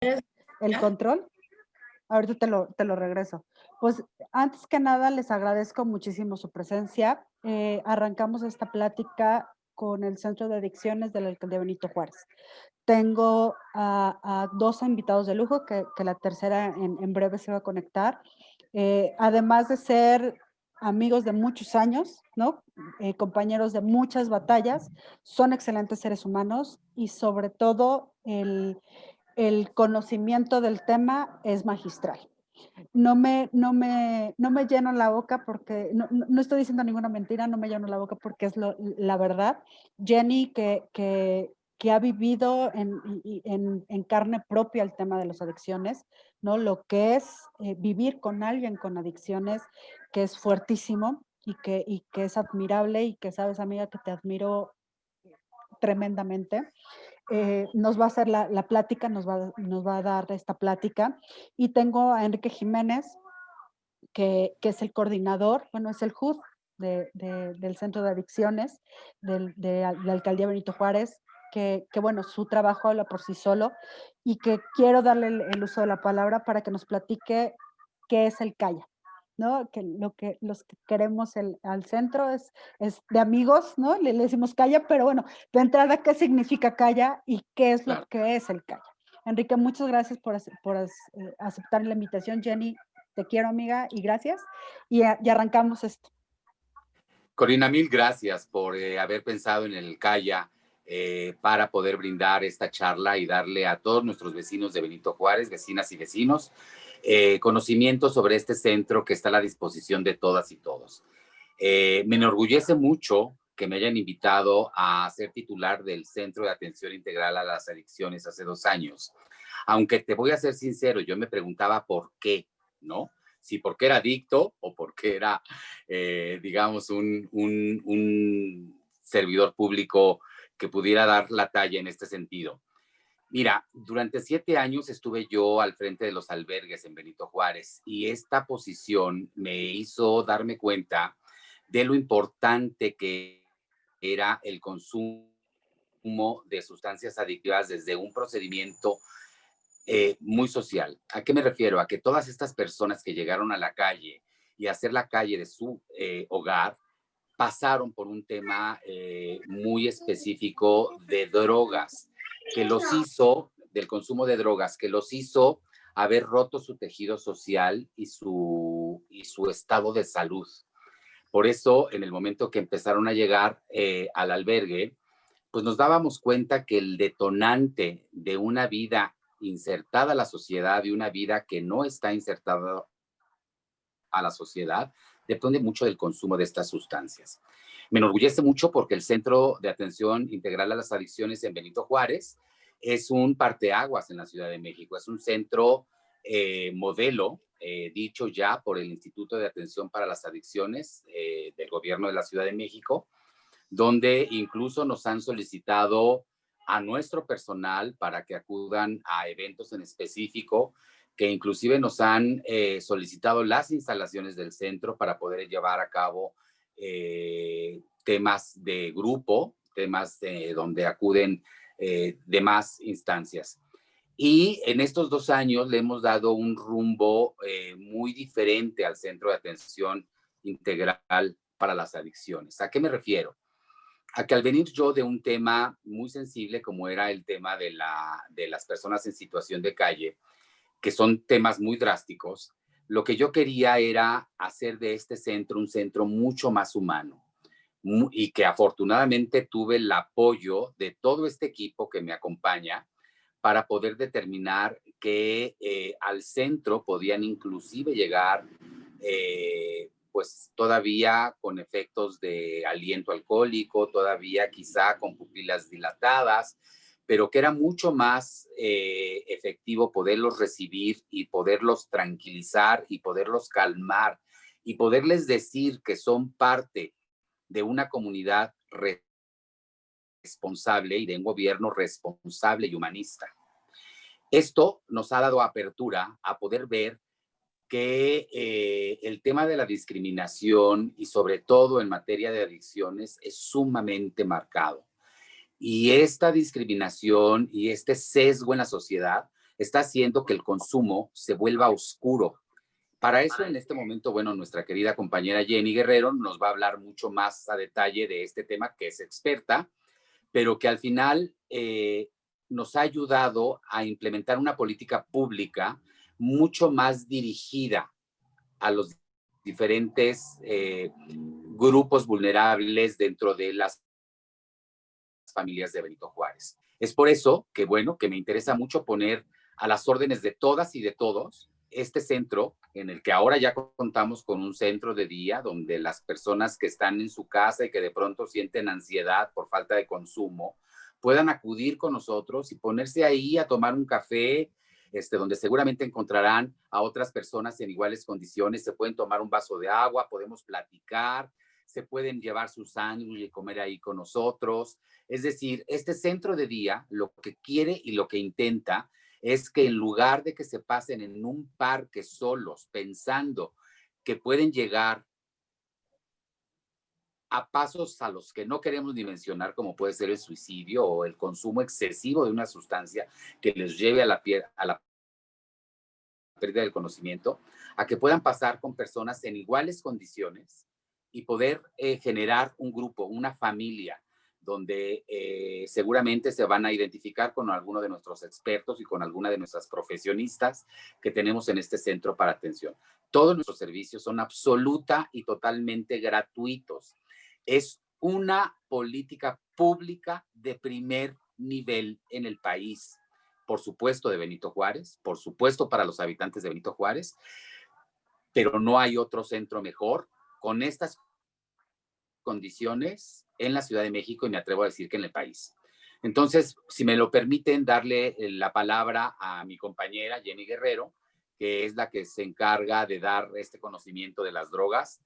el control. Ahorita te lo regreso. Pues antes que nada les agradezco muchísimo su presencia. Arrancamos esta plática con el Centro de Adicciones de la Alcaldía Benito Juárez. Tengo a dos invitados de lujo que la tercera en breve se va a conectar. Además de ser amigos de muchos años, ¿no? Compañeros de muchas batallas, son excelentes seres humanos y sobre todo el conocimiento del tema es magistral. No me lleno la boca porque, no estoy diciendo ninguna mentira, no me lleno la boca porque es la verdad. Jenny, que ha vivido en carne propia el tema de las adicciones, ¿no? Lo que es vivir con alguien con adicciones, que es fuertísimo y que es admirable y que sabes, amiga, que te admiro tremendamente. Nos va a hacer la plática, nos va a dar esta plática. Y tengo a Enrique Jiménez, que es el coordinador, bueno, es el HUD del Centro de Adicciones de la Alcaldía Benito Juárez, que, bueno, su trabajo habla por sí solo y que quiero darle el uso de la palabra para que nos platique qué es el CAYA, ¿no? Que los que queremos al centro es de amigos, ¿no? Le decimos CAYA, pero bueno, de entrada, ¿qué significa CAYA y qué es lo que es el CAYA? Enrique, muchas gracias por aceptar la invitación. Jenny, te quiero, amiga, y gracias. Y arrancamos esto. Corina, mil gracias por haber pensado en el CAYA para poder brindar esta charla y darle a todos nuestros vecinos de Benito Juárez, vecinas y vecinos, conocimiento sobre este centro que está a la disposición de todas y todos. Me enorgullece mucho que me hayan invitado a ser titular del Centro de Atención Integral a las Adicciones hace 2 años. Aunque te voy a ser sincero, yo me preguntaba por qué, ¿no? Si porque era adicto o porque era, digamos, un servidor público que pudiera dar la talla en este sentido. Mira, durante 7 años estuve yo al frente de los albergues en Benito Juárez y esta posición me hizo darme cuenta de lo importante que era el consumo de sustancias adictivas desde un procedimiento muy social. ¿A qué me refiero? A que todas estas personas que llegaron a la calle y a hacer la calle de su hogar pasaron por un tema muy específico de drogas, que los hizo, del consumo de drogas, que los hizo haber roto su tejido social y su estado de salud. Por eso, en el momento que empezaron a llegar al albergue, pues nos dábamos cuenta que el detonante de una vida insertada a la sociedad y una vida que no está insertada a la sociedad depende mucho del consumo de estas sustancias. Me enorgullece mucho porque el Centro de Atención Integral a las Adicciones en Benito Juárez es un parteaguas en la Ciudad de México, es un centro modelo, dicho ya por el Instituto de Atención para las Adicciones del Gobierno de la Ciudad de México, donde incluso nos han solicitado a nuestro personal para que acudan a eventos en específico, que inclusive nos han solicitado las instalaciones del centro para poder llevar a cabo temas de grupo, temas donde acuden demás instancias. Y en estos 2 años le hemos dado un rumbo muy diferente al Centro de Atención Integral para las Adicciones. ¿A qué me refiero? A que al venir yo de un tema muy sensible como era el tema de las personas en situación de calle, que son temas muy drásticos, lo que yo quería era hacer de este centro un centro mucho más humano y que afortunadamente tuve el apoyo de todo este equipo que me acompaña para poder determinar que al centro podían inclusive llegar pues todavía con efectos de aliento alcohólico, todavía quizá con pupilas dilatadas, pero que era mucho más efectivo poderlos recibir y poderlos tranquilizar y poderlos calmar y poderles decir que son parte de una comunidad responsable y de un gobierno responsable y humanista. Esto nos ha dado apertura a poder ver que el tema de la discriminación y sobre todo en materia de adicciones es sumamente marcado. Y esta discriminación y este sesgo en la sociedad está haciendo que el consumo se vuelva oscuro. Para eso, en este momento, bueno, nuestra querida compañera Jenny Guerrero nos va a hablar mucho más a detalle de este tema, que es experta, pero que al final nos ha ayudado a implementar una política pública mucho más dirigida a los diferentes grupos vulnerables dentro de las familias de Benito Juárez. Es por eso que, bueno, que me interesa mucho poner a las órdenes de todas y de todos este centro, en el que ahora ya contamos con un centro de día donde las personas que están en su casa y que de pronto sienten ansiedad por falta de consumo, puedan acudir con nosotros y ponerse ahí a tomar un café, donde seguramente encontrarán a otras personas en iguales condiciones, se pueden tomar un vaso de agua, podemos platicar, se pueden llevar su sándwich y comer ahí con nosotros. Es decir, este centro de día lo que quiere y lo que intenta es que en lugar de que se pasen en un parque solos pensando que pueden llegar a pasos a los que no queremos ni mencionar, como puede ser el suicidio o el consumo excesivo de una sustancia que les lleve a la pérdida del conocimiento, a que puedan pasar con personas en iguales condiciones y poder generar un grupo, una familia, donde seguramente se van a identificar con alguno de nuestros expertos y con alguna de nuestras profesionistas que tenemos en este centro para atención. Todos nuestros servicios son absoluta y totalmente gratuitos. Es una política pública de primer nivel en el país, por supuesto de Benito Juárez, por supuesto para los habitantes de Benito Juárez, pero no hay otro centro mejor con estas condiciones en la Ciudad de México y me atrevo a decir que en el país. Entonces, si me lo permiten, darle la palabra a mi compañera Jenny Guerrero, que es la que se encarga de dar este conocimiento de las drogas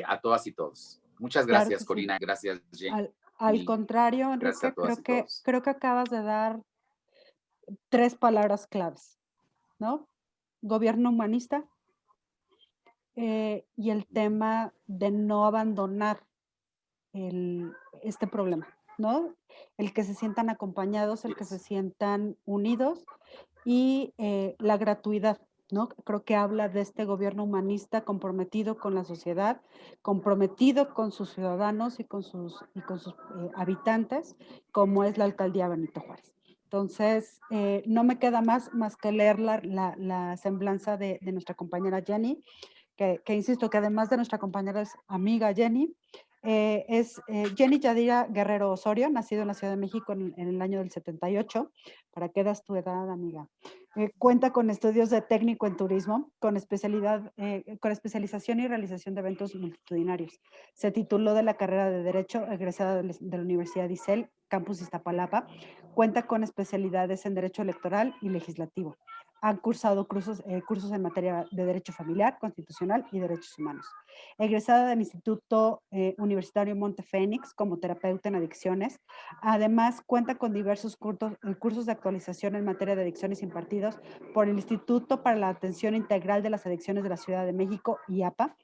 a todas y todos. Muchas Claro gracias, que sí. Corina. Gracias, Al Jenny. contrario, Gracias a Enrique, todas y todos. creo que acabas de dar 3 palabras claves, ¿no? Gobierno humanista, y el tema de no abandonar este problema, ¿no? El que se sientan acompañados, el que se sientan unidos y la gratuidad, ¿no? Creo que habla de este gobierno humanista comprometido con la sociedad, comprometido con sus ciudadanos y con sus habitantes, como es la alcaldía Benito Juárez. Entonces, no me queda más que leer la semblanza de nuestra compañera Jenny, que insisto que además de nuestra compañera es amiga Jenny, es Jenny Yadira Guerrero Osorio, nacido en la Ciudad de México en el año del 78. ¿Para qué das tu edad, amiga? Cuenta con estudios de técnico en turismo, con especialización y realización de eventos multitudinarios. Se tituló de la carrera de Derecho, egresada de la Universidad de ISEL, Campus Iztapalapa. Cuenta con especialidades en Derecho Electoral y Legislativo. Han cursado cursos en materia de Derecho Familiar, Constitucional y Derechos Humanos. Egresada del Instituto Universitario Monte Fénix como terapeuta en adicciones. Además, cuenta con diversos cursos de actualización en materia de adicciones impartidos por el Instituto para la Atención Integral de las Adicciones de la Ciudad de México, IAPA,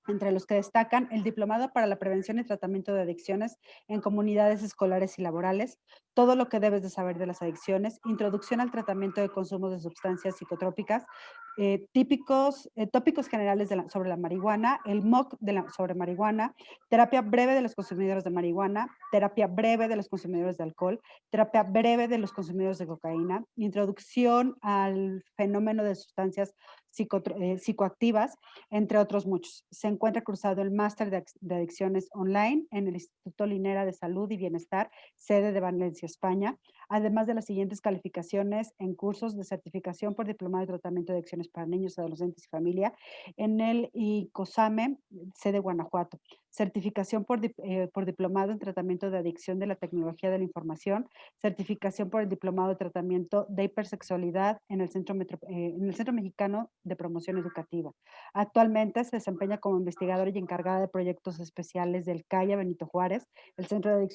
entre los que destacan el Diplomado para la Prevención y Tratamiento de Adicciones en Comunidades Escolares y Laborales, Todo lo que debes de saber de las adicciones, Introducción al Tratamiento de Consumo de Sustancias Psicotrópicas, tópicos generales sobre la marihuana, el MOOC sobre marihuana, terapia breve de los consumidores de marihuana, terapia breve de los consumidores de alcohol, terapia breve de los consumidores de cocaína, introducción al fenómeno de sustancias psicoactivas, entre otros muchos. Se encuentra cursado el máster de adicciones online en el Instituto Linera de Salud y Bienestar, sede de Valencia, España, además de las siguientes calificaciones en cursos de certificación por diplomado de tratamiento de adicciones para niños, adolescentes y familia en el ICOSAME, sede Guanajuato, certificación por diplomado en tratamiento de adicción de la tecnología de la información, certificación por el diplomado de tratamiento de hipersexualidad en el Centro Mexicano de Promoción Educativa. Actualmente se desempeña como investigadora y encargada de proyectos especiales del CAIA Benito Juárez, el Centro de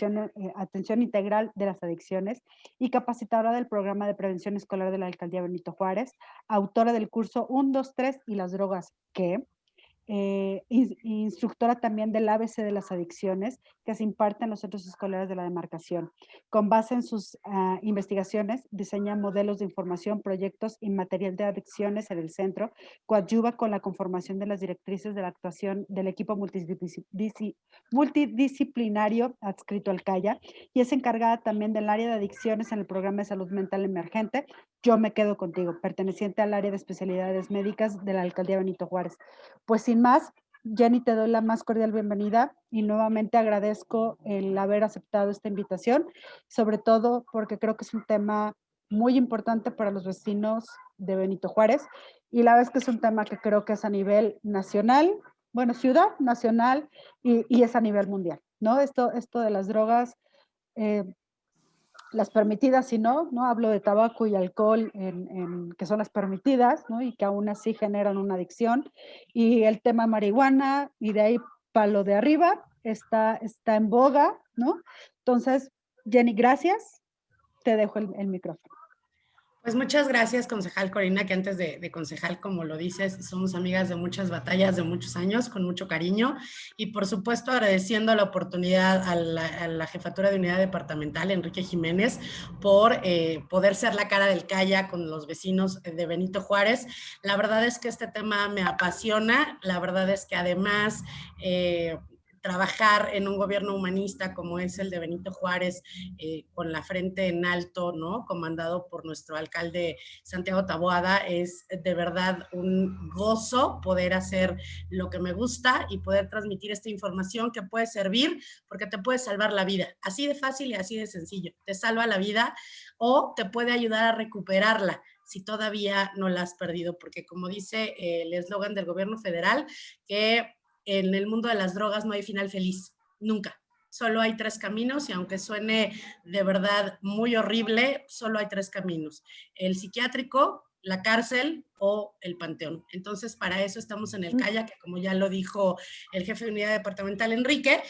Atención Integral de las Adicciones, y capacitadora del Programa de Prevención Escolar de la Alcaldía Benito Juárez, autora del curso 1, 2, 3 y las drogas, ¿qué? instructora también del ABC de las adicciones que se imparte en los centros escolares de la demarcación. Con base en sus investigaciones, diseña modelos de información, proyectos y material de adicciones en el centro, coadyuva con la conformación de las directrices de la actuación del equipo multidisciplinario adscrito al CAIA y es encargada también del área de adicciones en el programa de salud mental emergente. Yo me quedo contigo, perteneciente al área de especialidades médicas de la alcaldía Benito Juárez. Pues sin más, Jenny, te doy la más cordial bienvenida y nuevamente agradezco el haber aceptado esta invitación, sobre todo porque creo que es un tema muy importante para los vecinos de Benito Juárez y la vez que es un tema que creo que es a nivel nacional, bueno, ciudad, nacional y es a nivel mundial, ¿no? Esto de las drogas, eh, las permitidas, si no, ¿no? Hablo de tabaco y alcohol, que son las permitidas, ¿no? Y que aún así generan una adicción. Y el tema marihuana, y de ahí para lo de arriba, está en boga, ¿no? Entonces, Jenny, gracias. Te dejo el micrófono. Pues muchas gracias, concejal Corina, que antes de concejal, como lo dices, somos amigas de muchas batallas, de muchos años, con mucho cariño, y por supuesto agradeciendo la oportunidad a la Jefatura de Unidad Departamental, Enrique Jiménez, por poder ser la cara del CAIA con los vecinos de Benito Juárez. La verdad es que este tema me apasiona, la verdad es que además trabajar en un gobierno humanista como es el de Benito Juárez, con la frente en alto, ¿no? Comandado por nuestro alcalde Santiago Taboada, es de verdad un gozo poder hacer lo que me gusta y poder transmitir esta información que puede servir porque te puede salvar la vida. Así de fácil y así de sencillo. Te salva la vida o te puede ayudar a recuperarla si todavía no la has perdido, porque como dice el eslogan del gobierno federal, que en el mundo de las drogas no hay final feliz, nunca. Solo hay tres caminos y aunque suene de verdad muy horrible, solo hay tres caminos. El psiquiátrico, la cárcel o el panteón. Entonces, para eso estamos en el CAIA, que como ya lo dijo el jefe de unidad departamental Enrique,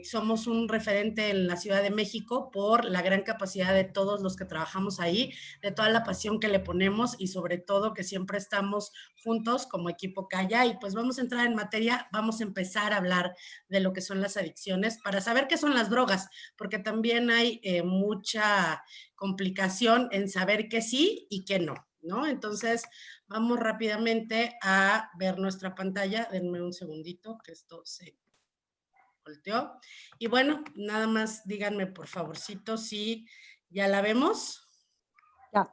somos un referente en la Ciudad de México por la gran capacidad de todos los que trabajamos ahí, de toda la pasión que le ponemos y sobre todo que siempre estamos juntos como equipo CAIA. Y pues vamos a entrar en materia, vamos a empezar a hablar de lo que son las adicciones para saber qué son las drogas, porque también hay mucha complicación en saber qué sí y qué no, ¿no? Entonces, vamos rápidamente a ver nuestra pantalla. Denme un segundito, que esto se volteó. Y bueno, nada más díganme, por favorcito, si ya la vemos.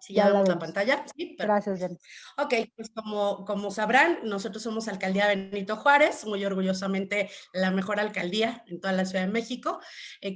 Si ya vemos la pantalla. Sí, gracias, Jenny. Ok, pues como sabrán, nosotros somos Alcaldía Benito Juárez, muy orgullosamente la mejor alcaldía en toda la Ciudad de México.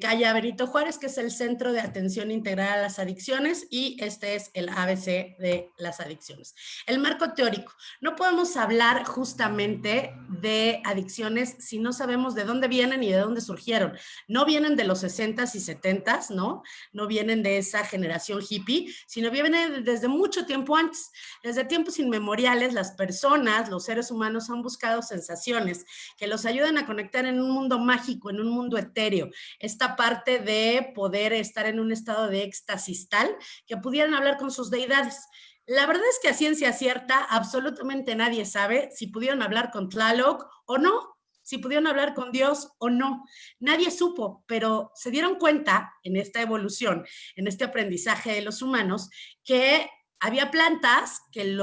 CAIA Benito Juárez, que es el Centro de Atención Integral a las Adicciones, y este es el ABC de las adicciones. El marco teórico. No podemos hablar justamente de adicciones si no sabemos de dónde vienen y de dónde surgieron. No vienen de los 60s y 70s, ¿no? No vienen de esa generación hippie, sino vienen desde mucho tiempo antes. Desde tiempos inmemoriales, las personas, los seres humanos han buscado sensaciones que los ayudan a conectar en un mundo mágico, en un mundo etéreo. Esta parte de poder estar en un estado de éxtasis tal que pudieran hablar con sus deidades. La verdad es que a ciencia cierta, absolutamente nadie sabe si pudieron hablar con Tlaloc o no, si pudieron hablar con Dios o no. Nadie supo, pero se dieron cuenta en esta evolución, en este aprendizaje de los humanos, que había plantas que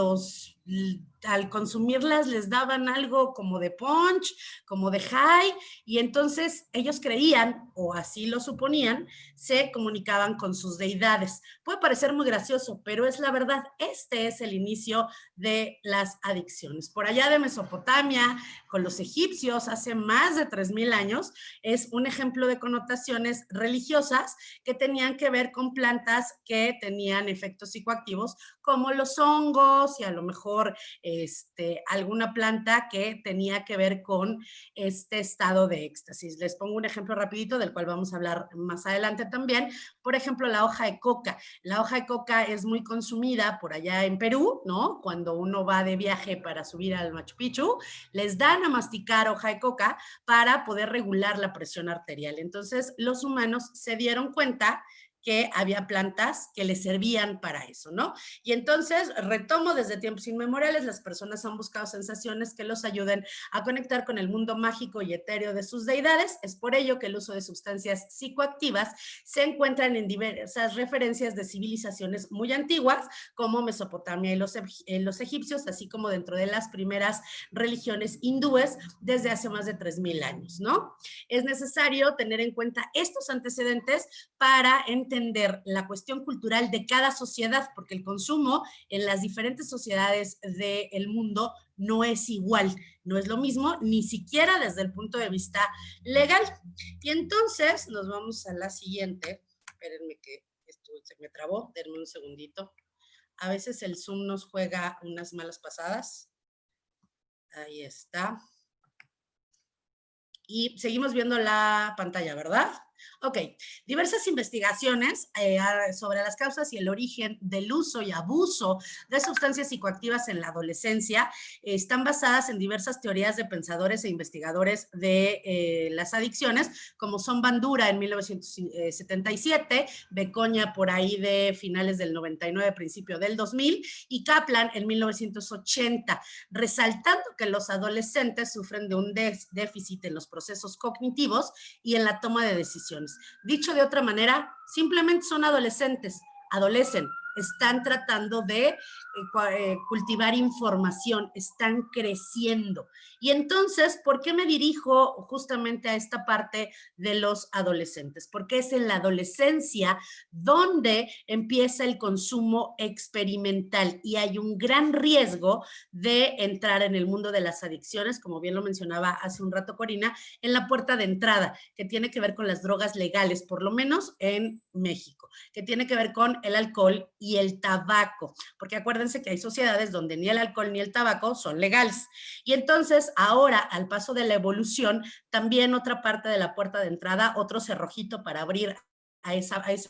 al consumirlas les daban algo como de punch, como de high, y entonces ellos creían, o así lo suponían, se comunicaban con sus deidades. Puede parecer muy gracioso, pero es la verdad. Este es el inicio de las adicciones. Por allá de Mesopotamia, con los egipcios, hace más de 3000 años, es un ejemplo de connotaciones religiosas que tenían que ver con plantas que tenían efectos psicoactivos, como los hongos y a lo mejor alguna planta que tenía que ver con este estado de éxtasis. Les pongo un ejemplo rapidito del cual vamos a hablar más adelante también. Por ejemplo, la hoja de coca. La hoja de coca es muy consumida por allá en Perú, ¿no? Cuando uno va de viaje para subir al Machu Picchu, les dan a masticar hoja de coca para poder regular la presión arterial. Entonces, los humanos se dieron cuenta que había plantas que les servían para eso, ¿no? Y entonces, retomo, desde tiempos inmemoriales, las personas han buscado sensaciones que los ayuden a conectar con el mundo mágico y etéreo de sus deidades. Es por ello que el uso de sustancias psicoactivas se encuentran en diversas referencias de civilizaciones muy antiguas, como Mesopotamia y los egipcios, así como dentro de las primeras religiones hindúes desde hace más de 3000 años, ¿no? Es necesario tener en cuenta estos antecedentes para entender la cuestión cultural de cada sociedad, porque el consumo en las diferentes sociedades del mundo no es igual, no es lo mismo, ni siquiera desde el punto de vista legal. Y entonces nos vamos a la siguiente. Espérenme que esto se me trabó, denme un segundito. A veces el Zoom nos juega unas malas pasadas. Ahí está. Y seguimos viendo la pantalla, ¿verdad? Ok, diversas investigaciones sobre las causas y el origen del uso y abuso de sustancias psicoactivas en la adolescencia están basadas en diversas teorías de pensadores e investigadores de las adicciones, como son Bandura en 1977, Becoña por ahí de finales del 99, principio del 2000, y Kaplan en 1980, resaltando que los adolescentes sufren de un déficit en los procesos cognitivos y en la toma de decisiones. Dicho de otra manera, simplemente son adolescentes, adolecen, están tratando de cultivar información, están creciendo. Y entonces, ¿por qué me dirijo justamente a esta parte de los adolescentes? Porque es en la adolescencia donde empieza el consumo experimental y hay un gran riesgo de entrar en el mundo de las adicciones, como bien lo mencionaba hace un rato Corina, en la puerta de entrada, que tiene que ver con las drogas legales, por lo menos en México, que tiene que ver con el alcohol y el tabaco, porque acuérdense que hay sociedades donde ni el alcohol ni el tabaco son legales. Y entonces ahora, al paso de la evolución, también otra parte de la puerta de entrada, otro cerrojito para abrir a ese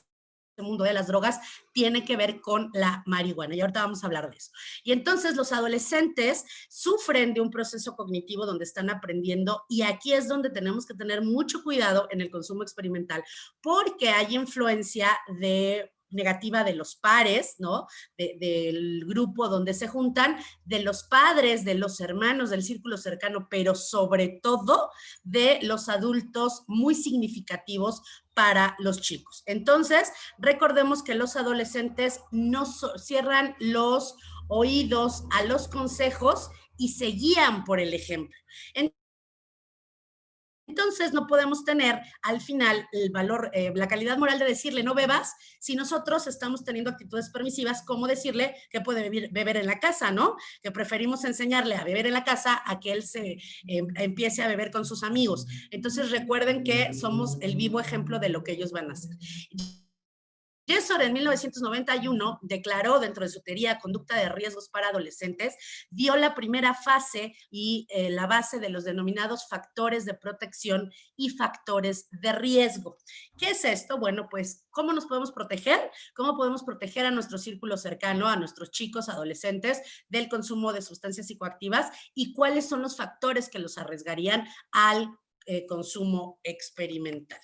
mundo de las drogas, tiene que ver con la marihuana, y ahorita vamos a hablar de eso. Y entonces los adolescentes sufren de un proceso cognitivo donde están aprendiendo, y aquí es donde tenemos que tener mucho cuidado en el consumo experimental, porque hay influencia negativa de los pares, ¿no? Del grupo donde se juntan, de los padres, de los hermanos, del círculo cercano, pero sobre todo de los adultos muy significativos para los chicos. Entonces, recordemos que los adolescentes no cierran los oídos a los consejos y se guían por el ejemplo. Entonces no podemos tener al final el valor, la calidad moral de decirle no bebas, si nosotros estamos teniendo actitudes permisivas como decirle que puede beber en la casa, ¿no? Que preferimos enseñarle a beber en la casa a que él se empiece a beber con sus amigos. Entonces recuerden que somos el vivo ejemplo de lo que ellos van a hacer. Jessor en 1991 declaró dentro de su teoría Conducta de Riesgos para Adolescentes, dio la primera fase y la base de los denominados factores de protección y factores de riesgo. ¿Qué es esto? Bueno, pues, ¿cómo nos podemos proteger? ¿Cómo podemos proteger a nuestro círculo cercano, a nuestros chicos, adolescentes, del consumo de sustancias psicoactivas? ¿Y cuáles son los factores que los arriesgarían al consumo experimental?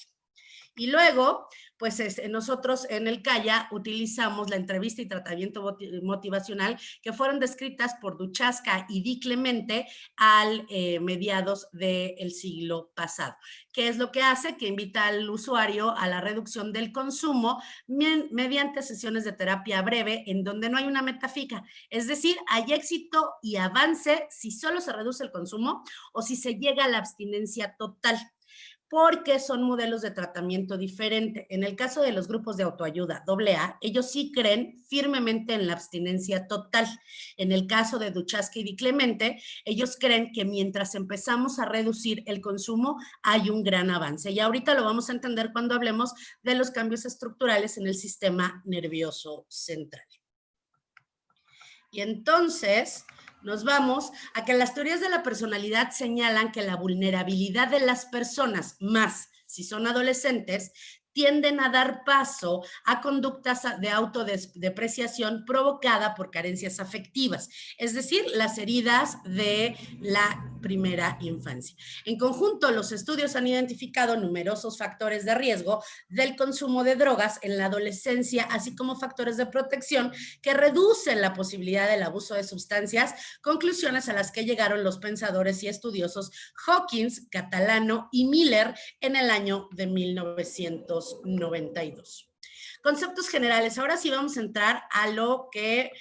Y luego, pues nosotros en el CAYA utilizamos la entrevista y tratamiento motivacional que fueron descritas por Duchaska y Di Clemente al mediados del siglo pasado. ¿Qué es lo que hace? Que invita al usuario a la reducción del consumo mediante sesiones de terapia breve en donde no hay una meta fija. Es decir, hay éxito y avance si solo se reduce el consumo o si se llega a la abstinencia total, porque son modelos de tratamiento diferente. En el caso de los grupos de autoayuda AA, ellos sí creen firmemente en la abstinencia total. En el caso de Duchaska y Di Clemente, ellos creen que mientras empezamos a reducir el consumo, hay un gran avance. Y ahorita lo vamos a entender cuando hablemos de los cambios estructurales en el sistema nervioso central. Y entonces nos vamos a que las teorías de la personalidad señalan que la vulnerabilidad de las personas, más si son adolescentes, tienden a dar paso a conductas de autodepreciación provocada por carencias afectivas, es decir, las heridas de la primera infancia. En conjunto, los estudios han identificado numerosos factores de riesgo del consumo de drogas en la adolescencia, así como factores de protección que reducen la posibilidad del abuso de sustancias, conclusiones a las que llegaron los pensadores y estudiosos Hawkins, Catalano y Miller en el año de 1992. Conceptos generales. Ahora sí vamos a entrar a lo que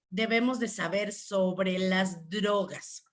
debemos de saber sobre las drogas.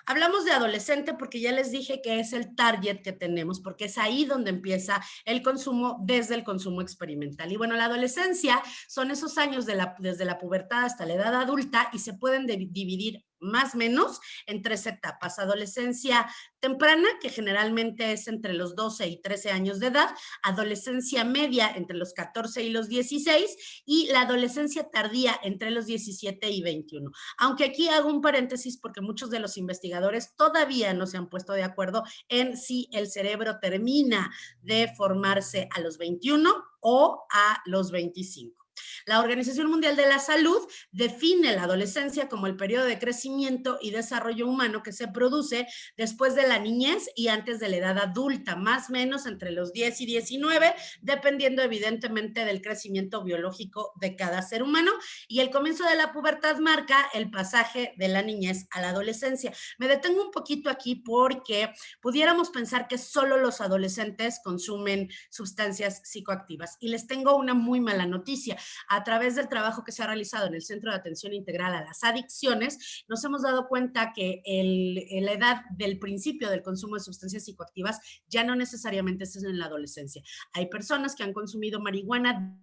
Hablamos de adolescente porque ya les dije que es el target que tenemos, porque es ahí donde empieza el consumo desde el consumo experimental. Y bueno, la adolescencia son esos años desde la pubertad hasta la edad adulta y se pueden dividir más o menos en 3 etapas. Adolescencia temprana, que generalmente es entre los 12 y 13 años de edad, adolescencia media entre los 14 y los 16 y la adolescencia tardía entre los 17 y 21. Aunque aquí hago un paréntesis porque muchos de los investigadores todavía no se han puesto de acuerdo en si el cerebro termina de formarse a los 21 o a los 25. La Organización Mundial de la Salud define la adolescencia como el periodo de crecimiento y desarrollo humano que se produce después de la niñez y antes de la edad adulta, más o menos entre los 10 y 19, dependiendo evidentemente del crecimiento biológico de cada ser humano. Y el comienzo de la pubertad marca el pasaje de la niñez a la adolescencia. Me detengo un poquito aquí porque pudiéramos pensar que solo los adolescentes consumen sustancias psicoactivas. Y les tengo una muy mala noticia. A través del trabajo que se ha realizado en el Centro de Atención Integral a las Adicciones, nos hemos dado cuenta que la edad del principio del consumo de sustancias psicoactivas ya no necesariamente es en la adolescencia. Hay personas que han consumido marihuana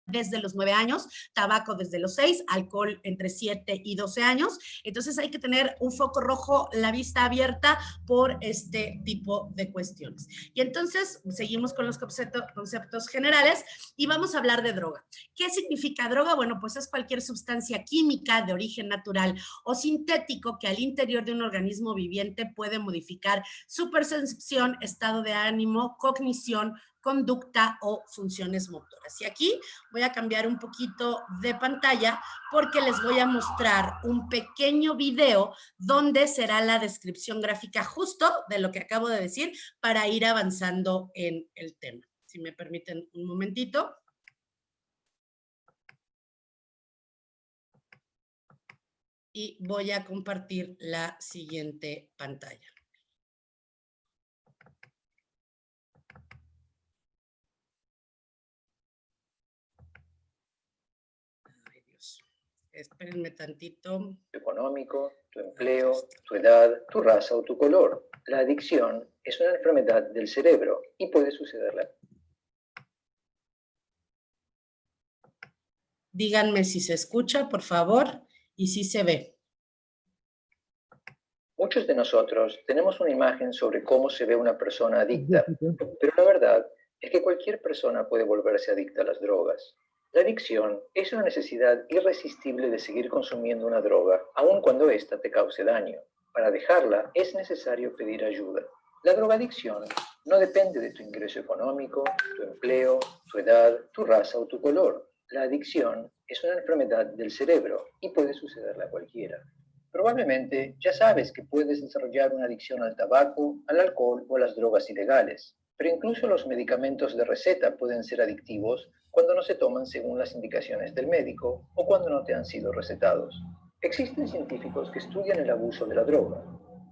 desde los 9 años, tabaco desde los 6, alcohol entre 7 y 12 años. Entonces hay que tener un foco rojo, la vista abierta por este tipo de cuestiones. Y entonces seguimos con los conceptos generales y vamos a hablar de droga. ¿Qué significa droga? Bueno, pues es cualquier sustancia química de origen natural o sintético que al interior de un organismo viviente puede modificar su percepción, estado de ánimo, cognición, conducta o funciones motoras. Y aquí voy a cambiar un poquito de pantalla porque les voy a mostrar un pequeño video donde será la descripción gráfica justo de lo que acabo de decir para ir avanzando en el tema. Si me permiten un momentito. Y voy a compartir la siguiente pantalla. Espérenme tantito. Económico, tu empleo, tu edad, tu raza o tu color. La adicción es una enfermedad del cerebro y puede sucederle. Díganme si se escucha, por favor, y si se ve. Muchos de nosotros tenemos una imagen sobre cómo se ve una persona adicta, pero la verdad es que cualquier persona puede volverse adicta a las drogas. La adicción es una necesidad irresistible de seguir consumiendo una droga, aun cuando ésta te cause daño. Para dejarla es necesario pedir ayuda. La drogadicción no depende de tu ingreso económico, tu empleo, tu edad, tu raza o tu color. La adicción es una enfermedad del cerebro y puede sucederle a cualquiera. Probablemente ya sabes que puedes desarrollar una adicción al tabaco, al alcohol o a las drogas ilegales, pero incluso los medicamentos de receta pueden ser adictivos cuando no se toman según las indicaciones del médico o cuando no te han sido recetados. Existen científicos que estudian el abuso de la droga.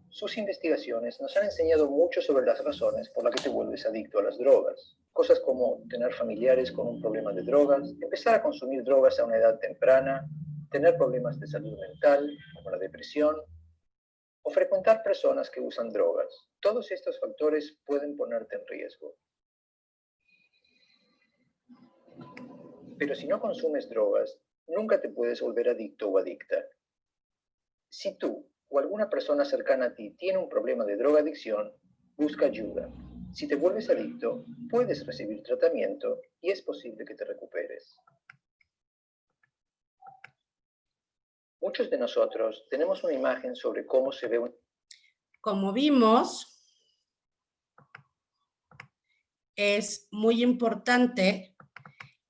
Sus investigaciones nos han enseñado mucho sobre las razones por las que te vuelves adicto a las drogas. Cosas como tener familiares con un problema de drogas, empezar a consumir drogas a una edad temprana, tener problemas de salud mental, como la depresión, o frecuentar personas que usan drogas. Todos estos factores pueden ponerte en riesgo. Pero si no consumes drogas, nunca te puedes volver adicto o adicta. Si tú o alguna persona cercana a ti tiene un problema de drogadicción, busca ayuda. Si te vuelves adicto, puedes recibir tratamiento y es posible que te recuperes. Muchos de nosotros tenemos una imagen sobre cómo se ve un... Como vimos, es muy importante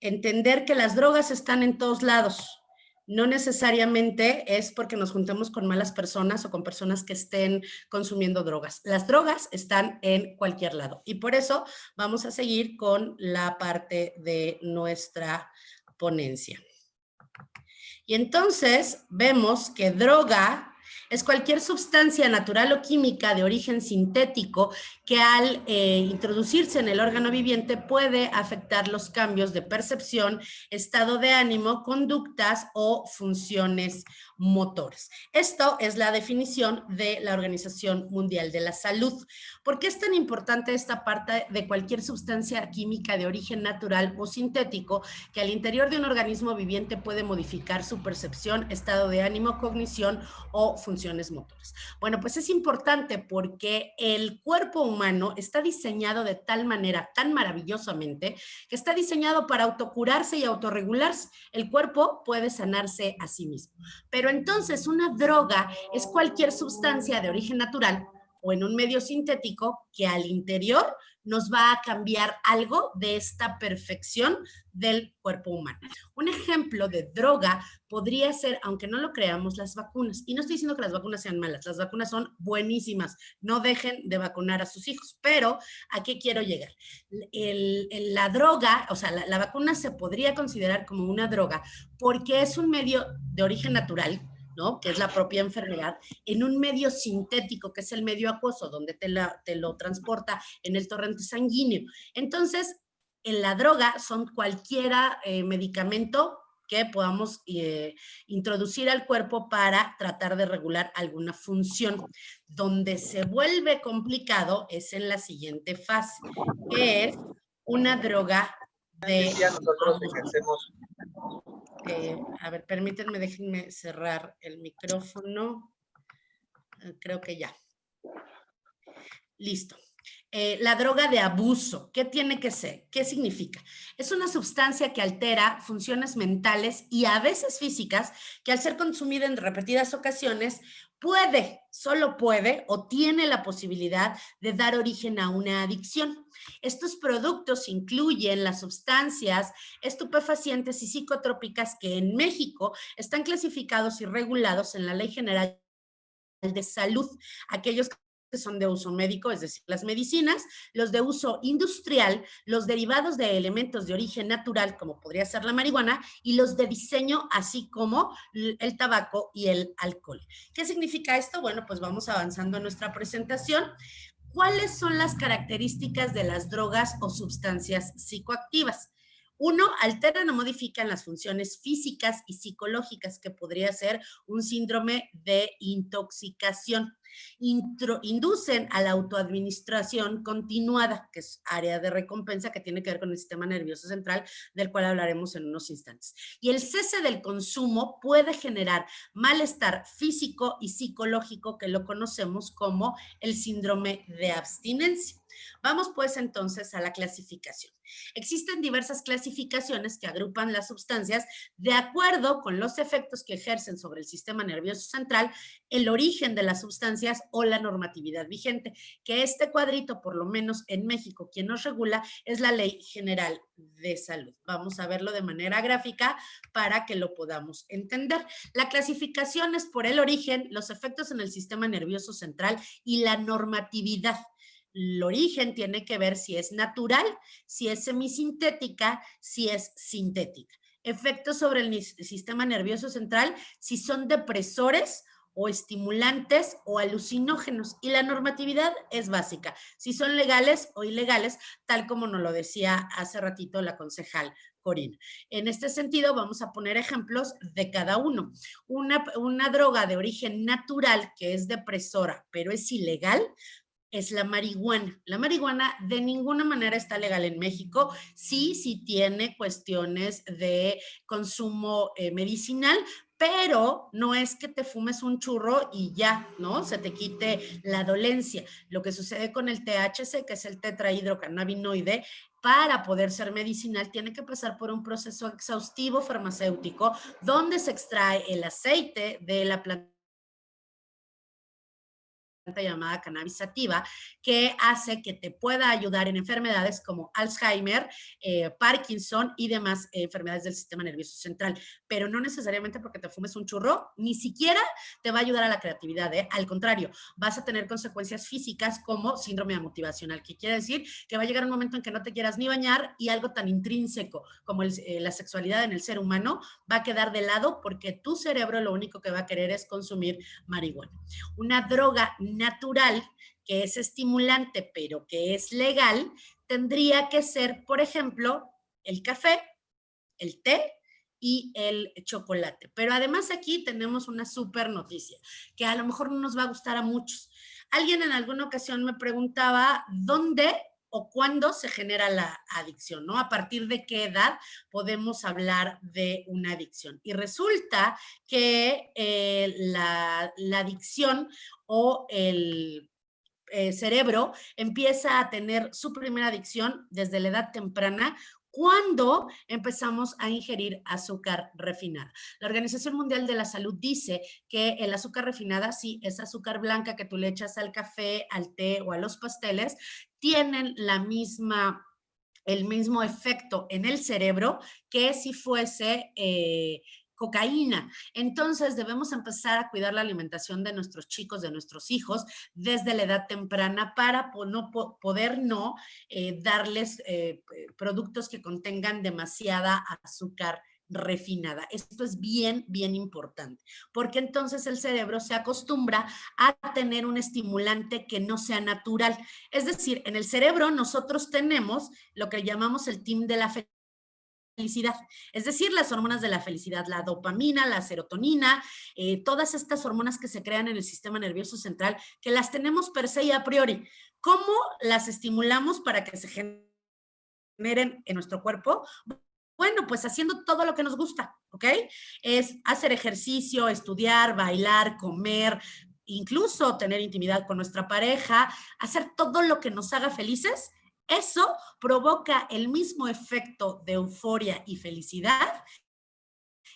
entender que las drogas están en todos lados. no necesariamente es porque nos juntemos con malas personas o con personas que estén consumiendo drogas. Las drogas están en cualquier lado y por eso vamos a seguir con la parte de nuestra ponencia. Y entonces vemos que droga es cualquier sustancia natural o química de origen sintético que al introducirse en el órgano viviente puede afectar los cambios de percepción, estado de ánimo, conductas o funciones motoras. Esto es la definición de la Organización Mundial de la Salud. ¿Por qué es tan importante esta parte de cualquier sustancia química de origen natural o sintético que al interior de un organismo viviente puede modificar su percepción, estado de ánimo, cognición o funciones motoras? Bueno, pues es importante porque el cuerpo humano está diseñado de tal manera, tan maravillosamente, que está diseñado para autocurarse y autorregularse. El cuerpo puede sanarse a sí mismo. Pero entonces una droga es cualquier sustancia de origen natural o en un medio sintético que al interior nos va a cambiar algo de esta perfección del cuerpo humano. Un ejemplo de droga podría ser, aunque no lo creamos, las vacunas. Y no estoy diciendo que las vacunas sean malas, las vacunas son buenísimas. No dejen de vacunar a sus hijos. Pero, ¿a qué quiero llegar? La droga, o sea, la vacuna se podría considerar como una droga porque es un medio de origen natural, ¿no? Que es la propia enfermedad, en un medio sintético, que es el medio acuoso, donde te lo transporta en el torrente sanguíneo. Entonces, en la droga son cualquiera medicamento que podamos introducir al cuerpo para tratar de regular alguna función. Donde se vuelve complicado es en la siguiente fase, que es una droga de... Nosotros ejercemos a ver, permítanme, déjenme cerrar el micrófono. Creo que ya. Listo. La droga de abuso, ¿qué tiene que ser? ¿Qué significa? Es una sustancia que altera funciones mentales y a veces físicas que al ser consumida en repetidas ocasiones puede, solo puede o tiene la posibilidad de dar origen a una adicción. Estos productos incluyen las sustancias estupefacientes y psicotrópicas que en México están clasificados y regulados en la Ley General de Salud, aquellos que son de uso médico, es decir, las medicinas, los de uso industrial, los derivados de elementos de origen natural, como podría ser la marihuana, y los de diseño, así como el tabaco y el alcohol. ¿Qué significa esto? Bueno, pues vamos avanzando en nuestra presentación. ¿Cuáles son las características de las drogas o sustancias psicoactivas? Uno, alteran o modifican las funciones físicas y psicológicas, que podría ser un síndrome de intoxicación. Inducen a la autoadministración continuada, que es área de recompensa que tiene que ver con el sistema nervioso central, del cual hablaremos en unos instantes. Y el cese del consumo puede generar malestar físico y psicológico, que lo conocemos como el síndrome de abstinencia. Vamos pues entonces a la clasificación. Existen diversas clasificaciones que agrupan las sustancias de acuerdo con los efectos que ejercen sobre el sistema nervioso central, el origen de las sustancias o la normatividad vigente, que este cuadrito, por lo menos en México, quien nos regula es la Ley General de Salud. Vamos a verlo de manera gráfica para que lo podamos entender. La clasificación es por el origen, los efectos en el sistema nervioso central y la normatividad. El origen tiene que ver si es natural, si es semisintética, si es sintética. Efectos sobre el sistema nervioso central, si son depresores o estimulantes o alucinógenos. Y la normatividad es básica, si son legales o ilegales, tal como nos lo decía hace ratito la concejal Corina. En este sentido, vamos a poner ejemplos de cada uno. Una droga de origen natural que es depresora, pero es ilegal, es la marihuana. La marihuana de ninguna manera está legal en México. Sí tiene cuestiones de consumo medicinal, pero no es que te fumes un churro y ya, ¿no? Se te quite la dolencia. Lo que sucede con el THC, que es el tetrahidrocannabinoide, para poder ser medicinal tiene que pasar por un proceso exhaustivo farmacéutico donde se extrae el aceite de la planta llamada cannabis sativa, que hace que te pueda ayudar en enfermedades como Alzheimer, Parkinson y demás enfermedades del sistema nervioso central, pero no necesariamente porque te fumes un churro, ni siquiera te va a ayudar a la creatividad, al contrario, vas a tener consecuencias físicas como síndrome motivacional, que quiere decir que va a llegar un momento en que no te quieras ni bañar y algo tan intrínseco como la sexualidad en el ser humano va a quedar de lado porque tu cerebro lo único que va a querer es consumir marihuana. Una droga natural que es estimulante pero que es legal tendría que ser, por ejemplo, el café, el té y el chocolate. Pero además aquí tenemos una súper noticia que a lo mejor no nos va a gustar a muchos. Alguien en alguna ocasión me preguntaba dónde o cuándo se genera la adicción, ¿no? A partir de qué edad podemos hablar de una adicción. Y resulta que la adicción o el cerebro empieza a tener su primera adicción desde la edad temprana cuando empezamos a ingerir azúcar refinada. La Organización Mundial de la Salud dice que el azúcar refinada, sí, es azúcar blanca que tú le echas al café, al té o a los pasteles, tienen el mismo efecto en el cerebro que si fuese cocaína. Entonces debemos empezar a cuidar la alimentación de nuestros chicos, de nuestros hijos, desde la edad temprana para poder no darles productos que contengan demasiada azúcar refinada. Esto es bien, bien importante, porque entonces el cerebro se acostumbra a tener un estimulante que no sea natural. Es decir, en el cerebro nosotros tenemos lo que llamamos el TIM de la felicidad, es decir, las hormonas de la felicidad, la dopamina, la serotonina, todas estas hormonas que se crean en el sistema nervioso central, que las tenemos per se y a priori. ¿Cómo las estimulamos para que se generen en nuestro cuerpo? Bueno, pues haciendo todo lo que nos gusta, ¿ok? Es hacer ejercicio, estudiar, bailar, comer, incluso tener intimidad con nuestra pareja, hacer todo lo que nos haga felices. Eso provoca el mismo efecto de euforia y felicidad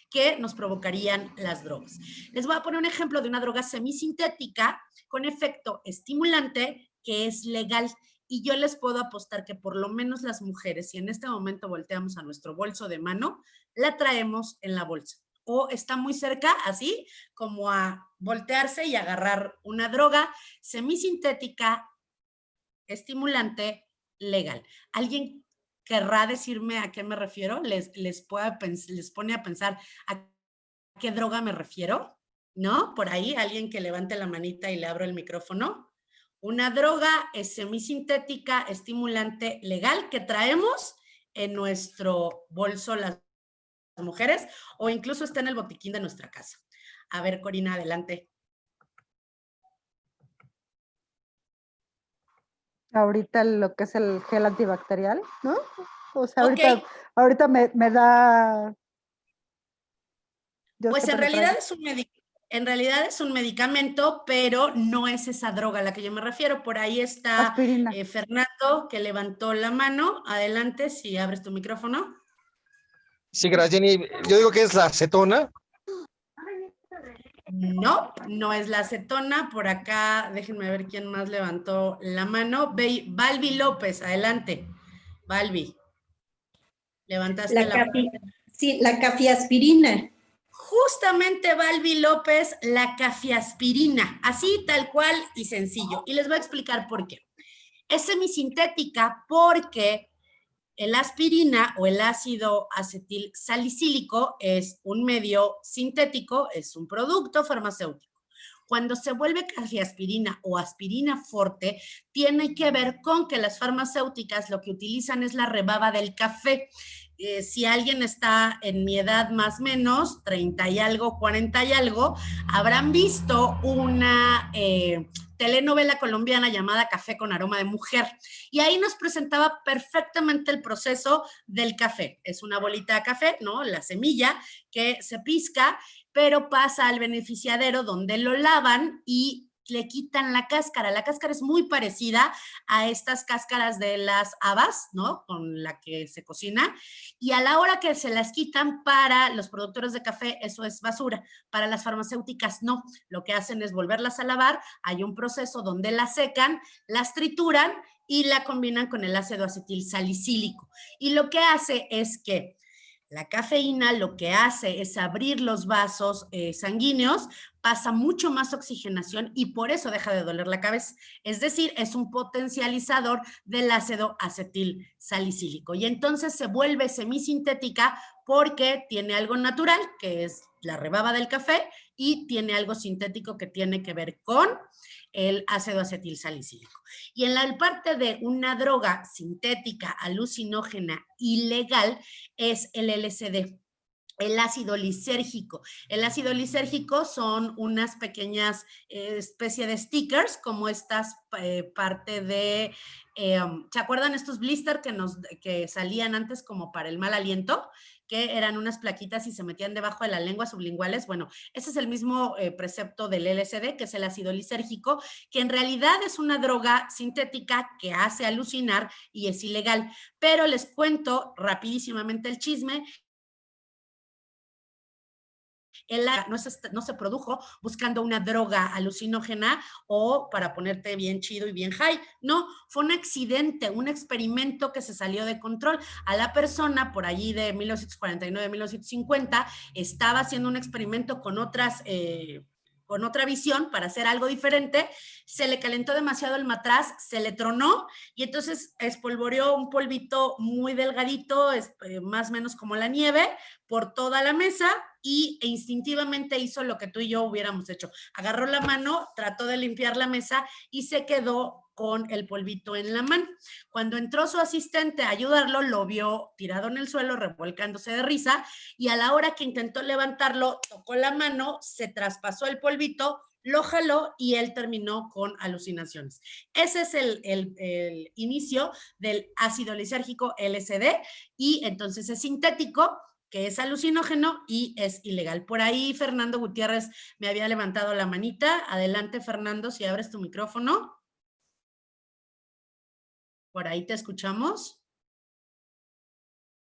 que nos provocarían las drogas. Les voy a poner un ejemplo de una droga semisintética con efecto estimulante que es legal. Y yo les puedo apostar que por lo menos las mujeres, si en este momento volteamos a nuestro bolso de mano, la traemos en la bolsa. O está muy cerca, así como a voltearse y agarrar una droga semisintética, estimulante, legal. ¿Alguien querrá decirme a qué me refiero? ¿Les pone a pensar a qué droga me refiero? ¿No? Por ahí, alguien que levante la manita y le abro el micrófono. Una droga es semisintética, estimulante, legal, que traemos en nuestro bolso las mujeres o incluso está en el botiquín de nuestra casa. A ver, Corina, adelante. Ahorita lo que es el gel antibacterial, ¿no? O sea, Okay. ahorita me da... Pues en realidad es un medicamento, pero no es esa droga a la que yo me refiero. Por ahí está Fernando, que levantó la mano. Adelante, si abres tu micrófono. Sí, gracias, Jenny. Yo digo que es la acetona. No, no es la acetona. Por acá, déjenme ver quién más levantó la mano. Balbi López, adelante. Balbi. Levantaste la mano. Sí, la cafiaspirina. Justamente, Balbi López, la cafiaspirina, así tal cual y sencillo. Y les voy a explicar por qué. Es semisintética porque el aspirina o el ácido acetil salicílico es un medio sintético, es un producto farmacéutico. Cuando se vuelve cafiaspirina o aspirina forte, tiene que ver con que las farmacéuticas lo que utilizan es la rebaba del café. Si alguien está en mi edad más o menos, 30 y algo, 40 y algo, habrán visto una telenovela colombiana llamada Café con aroma de mujer. Y ahí nos presentaba perfectamente el proceso del café. Es una bolita de café, ¿no? La semilla que se pizca, pero pasa al beneficiadero donde lo lavan y le quitan la cáscara. La cáscara es muy parecida a estas cáscaras de las habas, ¿no? Con la que se cocina. Y a la hora que se las quitan, para los productores de café, eso es basura. Para las farmacéuticas, no. Lo que hacen es volverlas a lavar. Hay un proceso donde las secan, las trituran y la combinan con el ácido acetil salicílico. Y lo que hace es que la cafeína lo que hace es abrir los vasos sanguíneos, pasa mucho más oxigenación y por eso deja de doler la cabeza. Es decir, es un potencializador del ácido acetil salicílico. Y entonces se vuelve semisintética porque tiene algo natural, que es la rebaba del café, y tiene algo sintético que tiene que ver con el ácido acetil salicílico. Y en la parte de una droga sintética, alucinógena, ilegal, es el LSD, el ácido lisérgico. El ácido lisérgico son unas pequeñas especie de stickers, como estas parte de, ¿se acuerdan estos blister que salían antes como para el mal aliento? Que eran unas plaquitas y se metían debajo de la lengua, sublinguales. Bueno, ese es el mismo precepto del LSD, que es el ácido lisérgico, que en realidad es una droga sintética que hace alucinar y es ilegal. Pero les cuento rapidísimamente el chisme. No se produjo buscando una droga alucinógena o para ponerte bien chido y bien high. No, fue un accidente, un experimento que se salió de control. A la persona por allí de 1949-1950 estaba haciendo un experimento con otra visión para hacer algo diferente, se le calentó demasiado el matraz, se le tronó y entonces espolvoreó un polvito muy delgadito, más o menos como la nieve, por toda la mesa y instintivamente hizo lo que tú y yo hubiéramos hecho. Agarró la mano, trató de limpiar la mesa y se quedó con el polvito en la mano. Cuando entró su asistente a ayudarlo, lo vio tirado en el suelo, revolcándose de risa, y a la hora que intentó levantarlo, tocó la mano, se traspasó el polvito, lo jaló y él terminó con alucinaciones. Ese es el inicio del ácido lisérgico LSD, y entonces es sintético, que es alucinógeno y es ilegal. Por ahí Fernando Gutiérrez me había levantado la manita. Adelante, Fernando, si abres tu micrófono. Por ahí te escuchamos.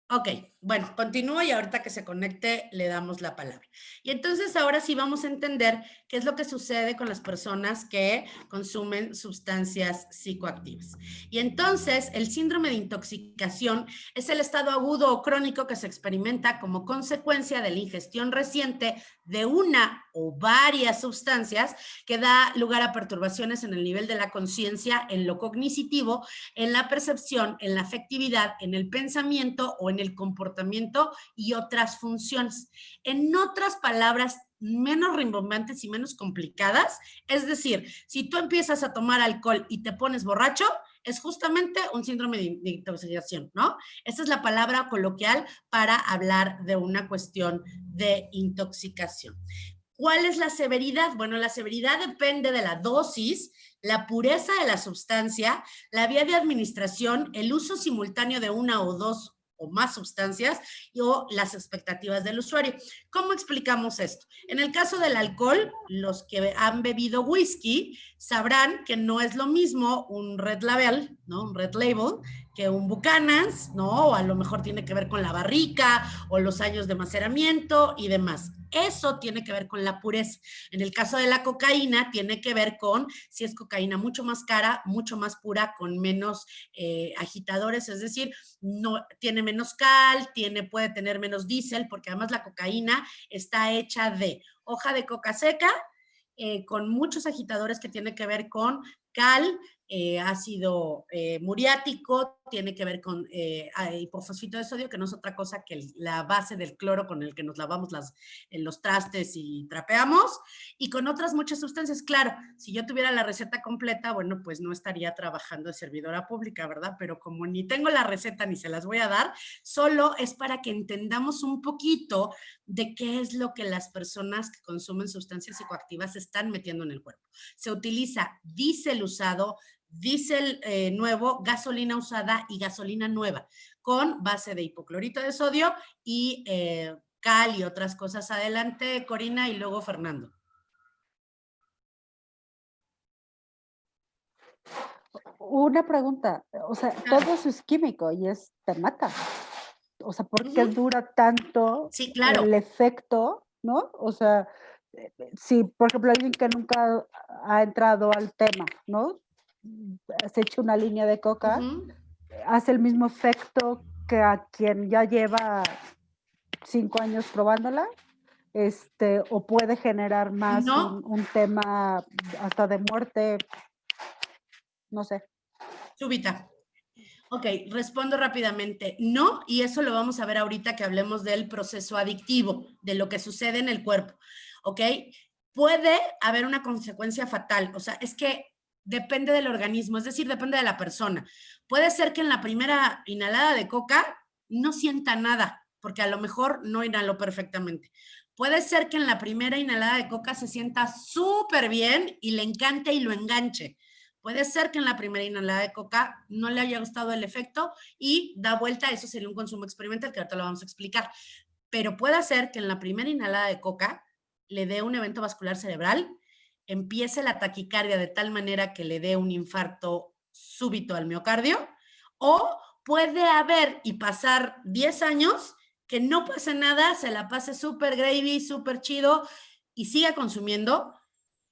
Ok, bueno, continúo y ahorita que se conecte le damos la palabra. Y entonces ahora sí vamos a entender qué es lo que sucede con las personas que consumen sustancias psicoactivas. Y entonces el síndrome de intoxicación es el estado agudo o crónico que se experimenta como consecuencia de la ingestión reciente de una o varias sustancias que da lugar a perturbaciones en el nivel de la conciencia, en lo cognitivo, en la percepción, en la afectividad, en el pensamiento o en el comportamiento y otras funciones. En otras palabras, menos rimbombantes y menos complicadas, es decir, si tú empiezas a tomar alcohol y te pones borracho, es justamente un síndrome de intoxicación, ¿no? Esa es la palabra coloquial para hablar de una cuestión de intoxicación. ¿Cuál es la severidad? Bueno, la severidad depende de la dosis, la pureza de la sustancia, la vía de administración, el uso simultáneo de una o dos o más sustancias o las expectativas del usuario. ¿Cómo explicamos esto? En el caso del alcohol, los que han bebido whisky sabrán que no es lo mismo un Red Label, ¿no? Un Red Label, que un Buchanan's, ¿no? O a lo mejor tiene que ver con la barrica o los años de maceramiento y demás. Eso tiene que ver con la pureza. En el caso de la cocaína, tiene que ver con si es cocaína mucho más cara, mucho más pura, con menos agitadores, es decir, no, tiene menos cal, puede tener menos diésel, porque además la cocaína está hecha de hoja de coca seca, con muchos agitadores que tiene que ver con cal, ácido muriático, tiene que ver con hipofosfito de sodio, que no es otra cosa que la base del cloro con el que nos lavamos los trastes y trapeamos, y con otras muchas sustancias. Claro, si yo tuviera la receta completa, bueno, pues no estaría trabajando de servidora pública, ¿verdad? Pero como ni tengo la receta ni se las voy a dar, solo es para que entendamos un poquito de qué es lo que las personas que consumen sustancias psicoactivas están metiendo en el cuerpo. Se utiliza diésel usado, diésel nuevo, gasolina usada y gasolina nueva, con base de hipoclorito de sodio y cal y otras cosas. Adelante, Corina, y luego Fernando. una pregunta, o sea, todo eso es químico y te mata. O sea, ¿por qué dura tanto Sí, claro. el efecto, no? O sea, si, por ejemplo, alguien que nunca ha entrado al tema, ¿no? Se echa una línea de coca, hace el mismo efecto que a quien ya lleva 5 años probándola, o puede generar más No. un tema hasta de muerte, no sé. Súbita. Ok, respondo rápidamente. No, y eso lo vamos a ver ahorita que hablemos del proceso adictivo, de lo que sucede en el cuerpo. ¿Ok? Puede haber una consecuencia fatal. O sea, es que depende del organismo, es decir, depende de la persona. Puede ser que en la primera inhalada de coca no sienta nada, porque a lo mejor no inhaló perfectamente. Puede ser que en la primera inhalada de coca se sienta súper bien y le encante y lo enganche. Puede ser que en la primera inhalada de coca no le haya gustado el efecto y da vuelta, eso sería un consumo experimental que ahorita lo vamos a explicar. Pero puede ser que en la primera inhalada de coca le dé un evento vascular cerebral, empiece la taquicardia de tal manera que le dé un infarto súbito al miocardio, o puede haber y pasar 10 años que no pase nada, se la pase súper gravy, súper chido y siga consumiendo,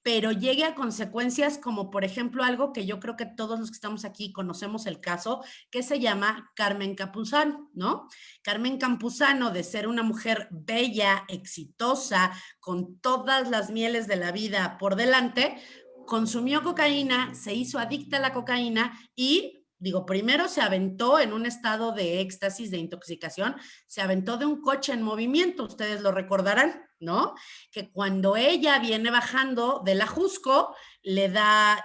pero llegue a consecuencias como, por ejemplo, algo que yo creo que todos los que estamos aquí conocemos el caso, que se llama Carmen Campuzano, ¿no? Carmen Campuzano, de ser una mujer bella, exitosa, con todas las mieles de la vida por delante, consumió cocaína, se hizo adicta a la cocaína y primero se aventó en un estado de éxtasis, de intoxicación, se aventó de un coche en movimiento, ustedes lo recordarán, ¿no? Que cuando ella viene bajando del Ajusco, le da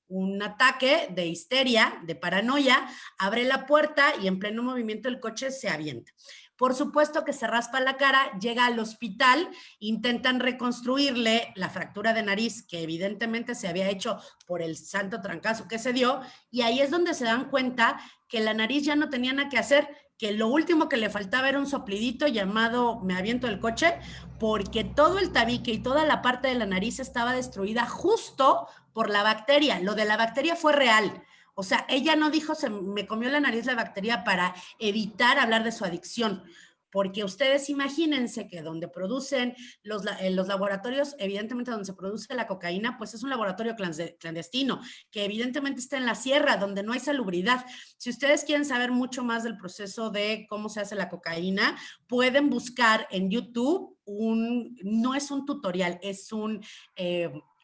un ataque de histeria, de paranoia, abre la puerta y en pleno movimiento el coche se avienta. Por supuesto que se raspa la cara, llega al hospital, intentan reconstruirle la fractura de nariz que evidentemente se había hecho por el santo trancazo que se dio, y ahí es donde se dan cuenta que la nariz ya no tenía nada que hacer, que lo último que le faltaba era un soplidito llamado me aviento del coche, porque todo el tabique y toda la parte de la nariz estaba destruida justo por la bacteria. Lo de la bacteria fue real. O sea, ella no dijo, se me comió la nariz la bacteria para evitar hablar de su adicción. Porque ustedes imagínense que donde producen los laboratorios, evidentemente donde se produce la cocaína, pues es un laboratorio clandestino, que evidentemente está en la sierra, donde no hay salubridad. Si ustedes quieren saber mucho más del proceso de cómo se hace la cocaína, pueden buscar en YouTube no es un tutorial, es un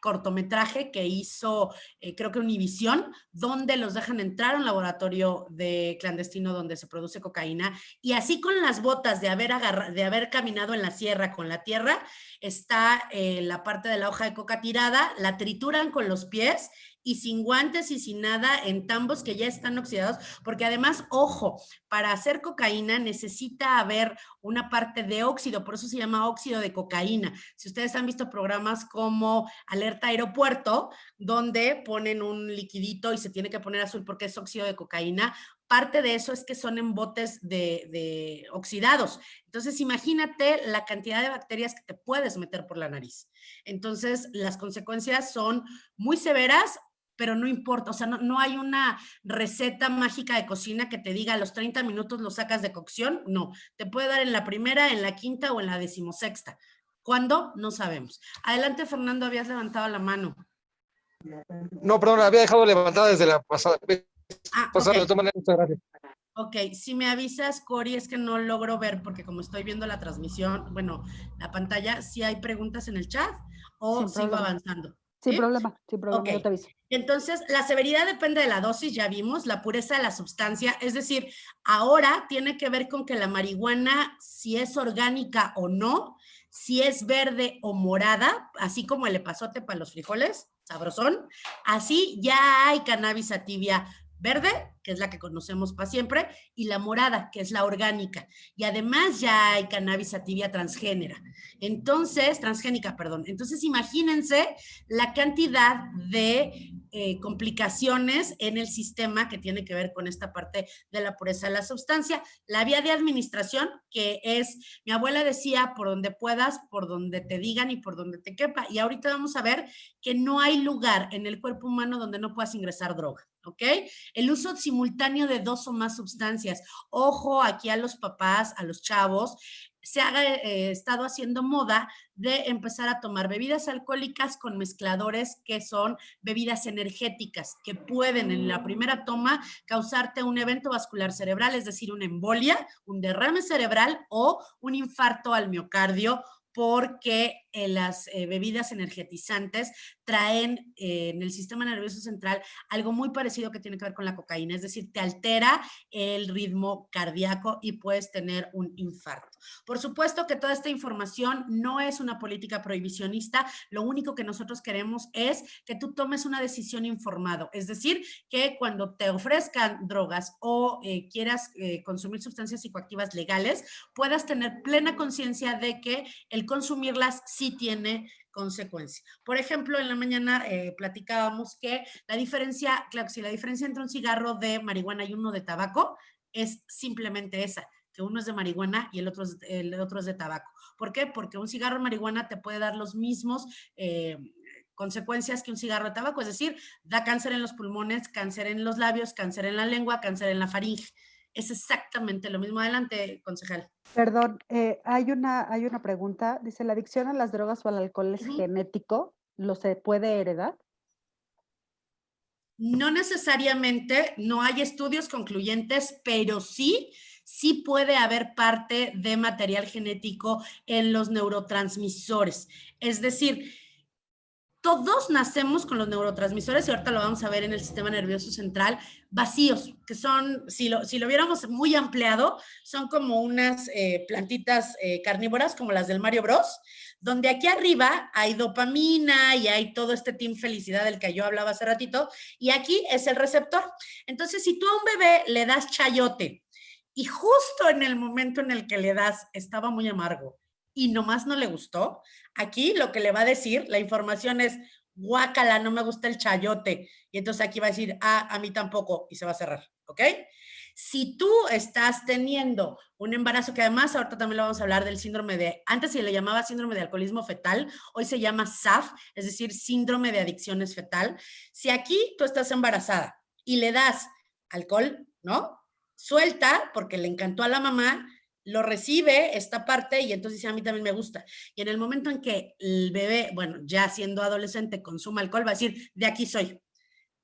cortometraje que hizo, creo que Univisión, donde los dejan entrar a un laboratorio clandestino donde se produce cocaína, y así con las botas de haber caminado en la sierra con la tierra, está la parte de la hoja de coca tirada, la trituran con los pies y sin guantes y sin nada en tambos que ya están oxidados, porque además, ojo, para hacer cocaína necesita haber una parte de óxido, por eso se llama óxido de cocaína. Si ustedes han visto programas como Alerta Aeropuerto, donde ponen un liquidito y se tiene que poner azul porque es óxido de cocaína, parte de eso es que son en botes de oxidados. Entonces, imagínate la cantidad de bacterias que te puedes meter por la nariz. Entonces, las consecuencias son muy severas, pero no importa, o sea, no hay una receta mágica de cocina que te diga a los 30 minutos lo sacas de cocción, no, te puede dar en la primera, en la quinta o en la 16ª. ¿Cuándo? No sabemos. Adelante, Fernando, habías levantado la mano. No, perdón, la había dejado levantada desde la pasada. Okay. De todas maneras, muchas gracias. Ok, si me avisas, Cori, es que no logro ver, porque como estoy viendo la transmisión, bueno, la pantalla, si hay preguntas en el chat o sigo avanzando. Sin problema, okay. Yo te aviso. Entonces, la severidad depende de la dosis, ya vimos, la pureza de la sustancia, es decir, ahora tiene que ver con que la marihuana, si es orgánica o no, si es verde o morada, así como el epazote para los frijoles, sabrosón, así ya hay cannabis sativa verde que es la que conocemos para siempre, y la morada, que es la orgánica. Y además ya hay cannabis sativa transgénica. Entonces, imagínense la cantidad de complicaciones en el sistema que tiene que ver con esta parte de la pureza de la sustancia. La vía de administración, que es, mi abuela decía, por donde puedas, por donde te digan y por donde te quepa. Y ahorita vamos a ver que no hay lugar en el cuerpo humano donde no puedas ingresar droga, ¿ok? El uso simultáneo de 2 o más sustancias. Ojo aquí a los papás, a los chavos, se ha estado haciendo moda de empezar a tomar bebidas alcohólicas con mezcladores que son bebidas energéticas, que pueden en la primera toma causarte un evento vascular cerebral, es decir, una embolia, un derrame cerebral o un infarto al miocardio, porque las bebidas energetizantes traen en el sistema nervioso central algo muy parecido que tiene que ver con la cocaína, es decir, te altera el ritmo cardíaco y puedes tener un infarto. Por supuesto que toda esta información no es una política prohibicionista, lo único que nosotros queremos es que tú tomes una decisión informado, es decir, que cuando te ofrezcan drogas o quieras consumir sustancias psicoactivas legales, puedas tener plena conciencia de que el consumirlas sí tiene consecuencia. Por ejemplo, en la mañana platicábamos que la diferencia, claro que sí, la diferencia entre un cigarro de marihuana y uno de tabaco es simplemente esa, que uno es de marihuana y el otro es de tabaco. ¿Por qué? Porque un cigarro de marihuana te puede dar los mismos consecuencias que un cigarro de tabaco, es decir, da cáncer en los pulmones, cáncer en los labios, cáncer en la lengua, cáncer en la faringe. Es exactamente lo mismo. Adelante, concejal. Perdón, hay una pregunta. Dice, ¿la adicción a las drogas o al alcohol es genético? ¿Lo se puede heredar? No necesariamente, no hay estudios concluyentes, pero sí puede haber parte de material genético en los neurotransmisores. Es decir, todos nacemos con los neurotransmisores, y ahorita lo vamos a ver en el sistema nervioso central, vacíos, que son, si lo viéramos muy ampliado, son como unas plantitas carnívoras, como las del Mario Bros, donde aquí arriba hay dopamina y hay todo este team felicidad del que yo hablaba hace ratito, y aquí es el receptor. Entonces, si tú a un bebé le das chayote, y justo en el momento en el que le das estaba muy amargo, y nomás no le gustó, aquí lo que le va a decir, la información es, guácala, no me gusta el chayote. Y entonces aquí va a decir, a mí tampoco, y se va a cerrar, ¿ok? Si tú estás teniendo un embarazo, que además ahorita también lo vamos a hablar del síndrome de, antes se le llamaba síndrome de alcoholismo fetal, hoy se llama SAF, es decir, síndrome de adicciones fetal. Si aquí tú estás embarazada y le das alcohol, ¿no? Suelta, porque le encantó a la mamá, lo recibe esta parte y entonces dice, a mí también me gusta. Y en el momento en que el bebé, bueno, ya siendo adolescente, consuma alcohol, va a decir, de aquí soy.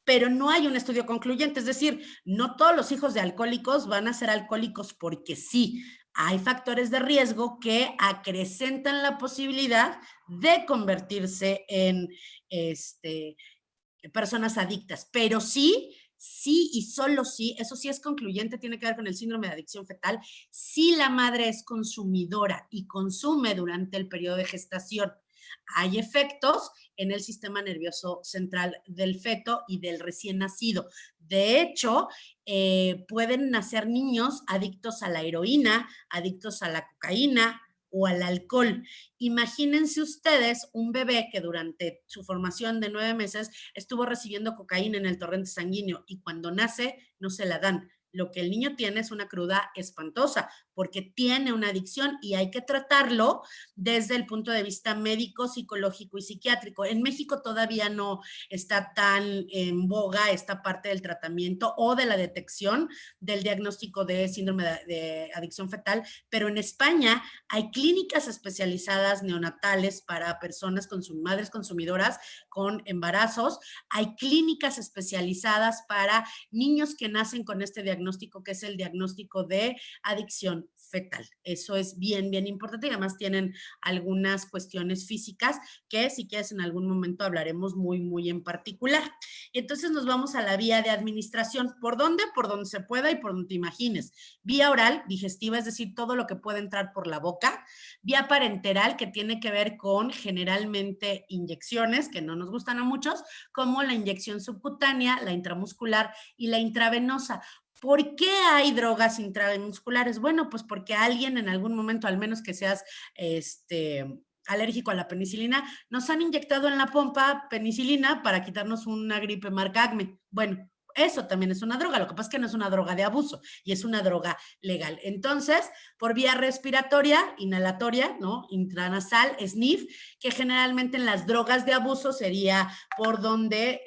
Pero no hay un estudio concluyente, es decir, no todos los hijos de alcohólicos van a ser alcohólicos porque sí. Hay factores de riesgo que acrecentan la posibilidad de convertirse en personas adictas, pero sí y solo sí, eso sí es concluyente, tiene que ver con el síndrome de adicción fetal, si la madre es consumidora y consume durante el periodo de gestación. Hay efectos en el sistema nervioso central del feto y del recién nacido. De hecho, pueden nacer niños adictos a la heroína, adictos a la cocaína o al alcohol. Imagínense ustedes un bebé que durante su formación de 9 meses estuvo recibiendo cocaína en el torrente sanguíneo y cuando nace no se la dan. Lo que el niño tiene es una cruda espantosa porque tiene una adicción y hay que tratarlo desde el punto de vista médico, psicológico y psiquiátrico. En México todavía no está tan en boga esta parte del tratamiento o de la detección del diagnóstico de síndrome de adicción fetal, pero en España hay clínicas especializadas neonatales para personas madres consumidoras con embarazos, hay clínicas especializadas para niños que nacen con este diagnóstico, que es el diagnóstico de adicción fetal. Eso es bien, bien importante y además tienen algunas cuestiones físicas que si quieres en algún momento hablaremos muy, muy en particular. Entonces nos vamos a la vía de administración. ¿Por dónde? Por donde se pueda y por donde te imagines. Vía oral, digestiva, es decir, todo lo que puede entrar por la boca. Vía parenteral, que tiene que ver con generalmente inyecciones, que no nos gustan a muchos, como la inyección subcutánea, la intramuscular y la intravenosa. ¿Por qué hay drogas intramusculares? Bueno, pues porque alguien en algún momento, al menos que seas alérgico a la penicilina, nos han inyectado en la pompa penicilina para quitarnos una gripe marca Acme. Bueno, eso también es una droga, lo que pasa es que no es una droga de abuso y es una droga legal. Entonces, por vía respiratoria, inhalatoria, ¿no? Intranasal, sniff, que generalmente en las drogas de abuso sería por donde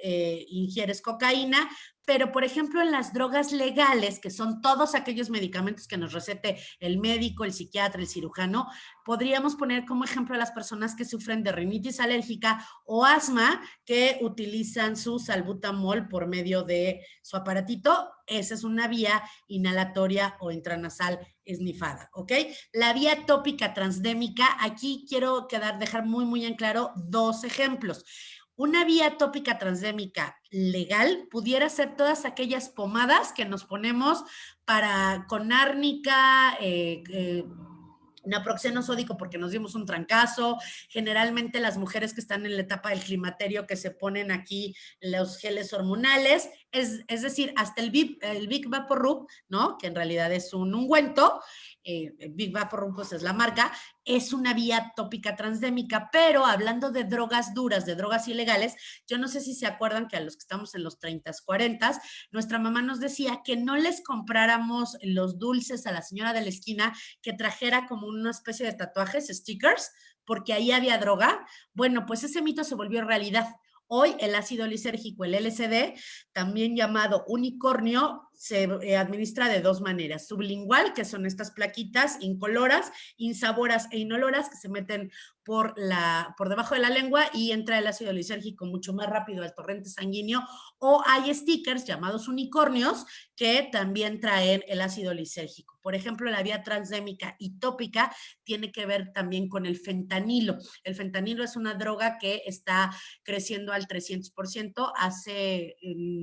ingieres cocaína, pero por ejemplo en las drogas legales, que son todos aquellos medicamentos que nos recete el médico, el psiquiatra, el cirujano, podríamos poner como ejemplo a las personas que sufren de rinitis alérgica o asma, que utilizan su salbutamol por medio de su aparatito. Esa es una vía inhalatoria o intranasal esnifada, ¿ok? La vía tópica transdémica, aquí quiero dejar muy, muy en claro dos ejemplos. Una vía tópica transdémica legal pudiera ser todas aquellas pomadas que nos ponemos con árnica, naproxeno sódico porque nos dimos un trancazo, generalmente las mujeres que están en la etapa del climaterio que se ponen aquí los geles hormonales, es decir, hasta el Big Vaporub, ¿no? Que en realidad es un ungüento, Big Vaporub pues es la marca, es una vía tópica transdémica, pero hablando de drogas duras, de drogas ilegales, yo no sé si se acuerdan que a los que estamos en los 30s, 40s, nuestra mamá nos decía que no les compráramos los dulces a la señora de la esquina que trajera como una especie de tatuajes, stickers, porque ahí había droga. Bueno, pues ese mito se volvió realidad. Hoy el ácido lisérgico, el LSD, también llamado unicornio, se administra de dos maneras. Sublingual, que son estas plaquitas incoloras, insaboras e inoloras que se meten por debajo de la lengua y entra el ácido lisérgico mucho más rápido al torrente sanguíneo. O hay stickers llamados unicornios que también traen el ácido lisérgico. Por ejemplo, la vía transdémica y tópica tiene que ver también con el fentanilo. El fentanilo es una droga que está creciendo al 300%. Hace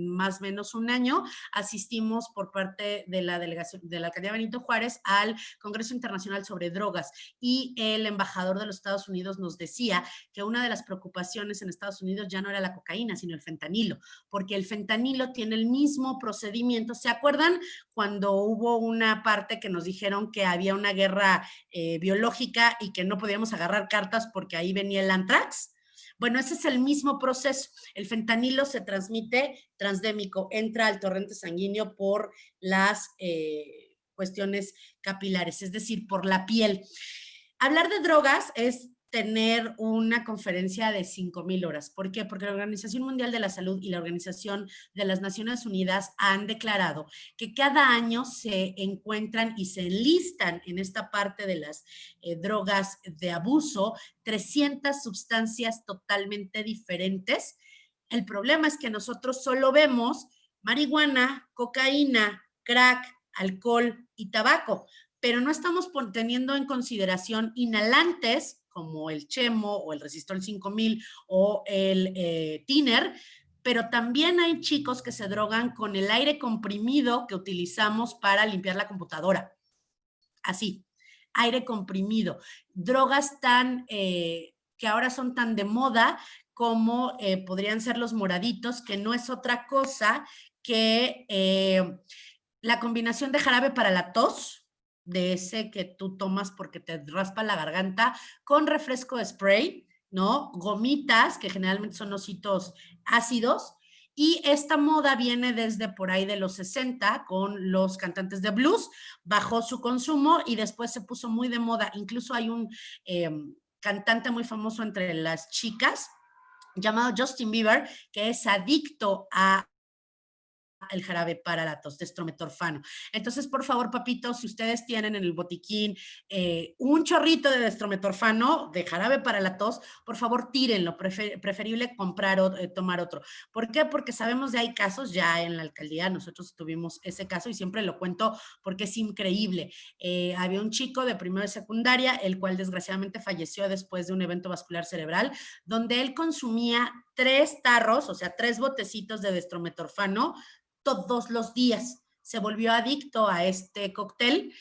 más o menos un año asistimos por parte de la delegación de la alcaldía Benito Juárez al Congreso Internacional sobre Drogas y el embajador de los Estados Unidos nos decía que una de las preocupaciones en Estados Unidos ya no era la cocaína, sino el fentanilo, porque el fentanilo tiene el mismo procedimiento. ¿Se acuerdan cuando hubo una parte que nos dijeron que había una guerra biológica y que no podíamos agarrar cartas porque ahí venía el antrax? Bueno, ese es el mismo proceso. El fentanilo se transmite transdémico, entra al torrente sanguíneo por las cuestiones capilares, es decir, por la piel. Hablar de drogas es tener una conferencia de 5,000 horas. ¿Por qué? Porque la Organización Mundial de la Salud y la Organización de las Naciones Unidas han declarado que cada año se encuentran y se enlistan en esta parte de las drogas de abuso 300 sustancias totalmente diferentes. El problema es que nosotros solo vemos marihuana, cocaína, crack, alcohol y tabaco, pero no estamos teniendo en consideración inhalantes como el Chemo o el Resistol 5000 o el Tiner, pero también hay chicos que se drogan con el aire comprimido que utilizamos para limpiar la computadora. Así, aire comprimido. Drogas que ahora son tan de moda como podrían ser los moraditos, que no es otra cosa que la combinación de jarabe para la tos, de ese que tú tomas porque te raspa la garganta, con refresco de spray, ¿no? Gomitas, que generalmente son ositos ácidos, y esta moda viene desde por ahí de los 60 con los cantantes de blues, bajó su consumo y después se puso muy de moda. Incluso hay un cantante muy famoso entre las chicas llamado Justin Bieber, que es adicto a el jarabe para la tos, destrometorfano. Entonces, por favor, papitos, si ustedes tienen en el botiquín un chorrito de destrometorfano, de jarabe para la tos, por favor, tírenlo, preferible comprar o tomar otro. ¿Por qué? Porque sabemos de hay casos, ya en la alcaldía nosotros tuvimos ese caso y siempre lo cuento porque es increíble. Había un chico de primero de secundaria, el cual desgraciadamente falleció después de un evento vascular cerebral, donde él consumía 3 tarros, o sea, 3 botecitos de destrometorfano todos los días. Se volvió adicto a este cóctel,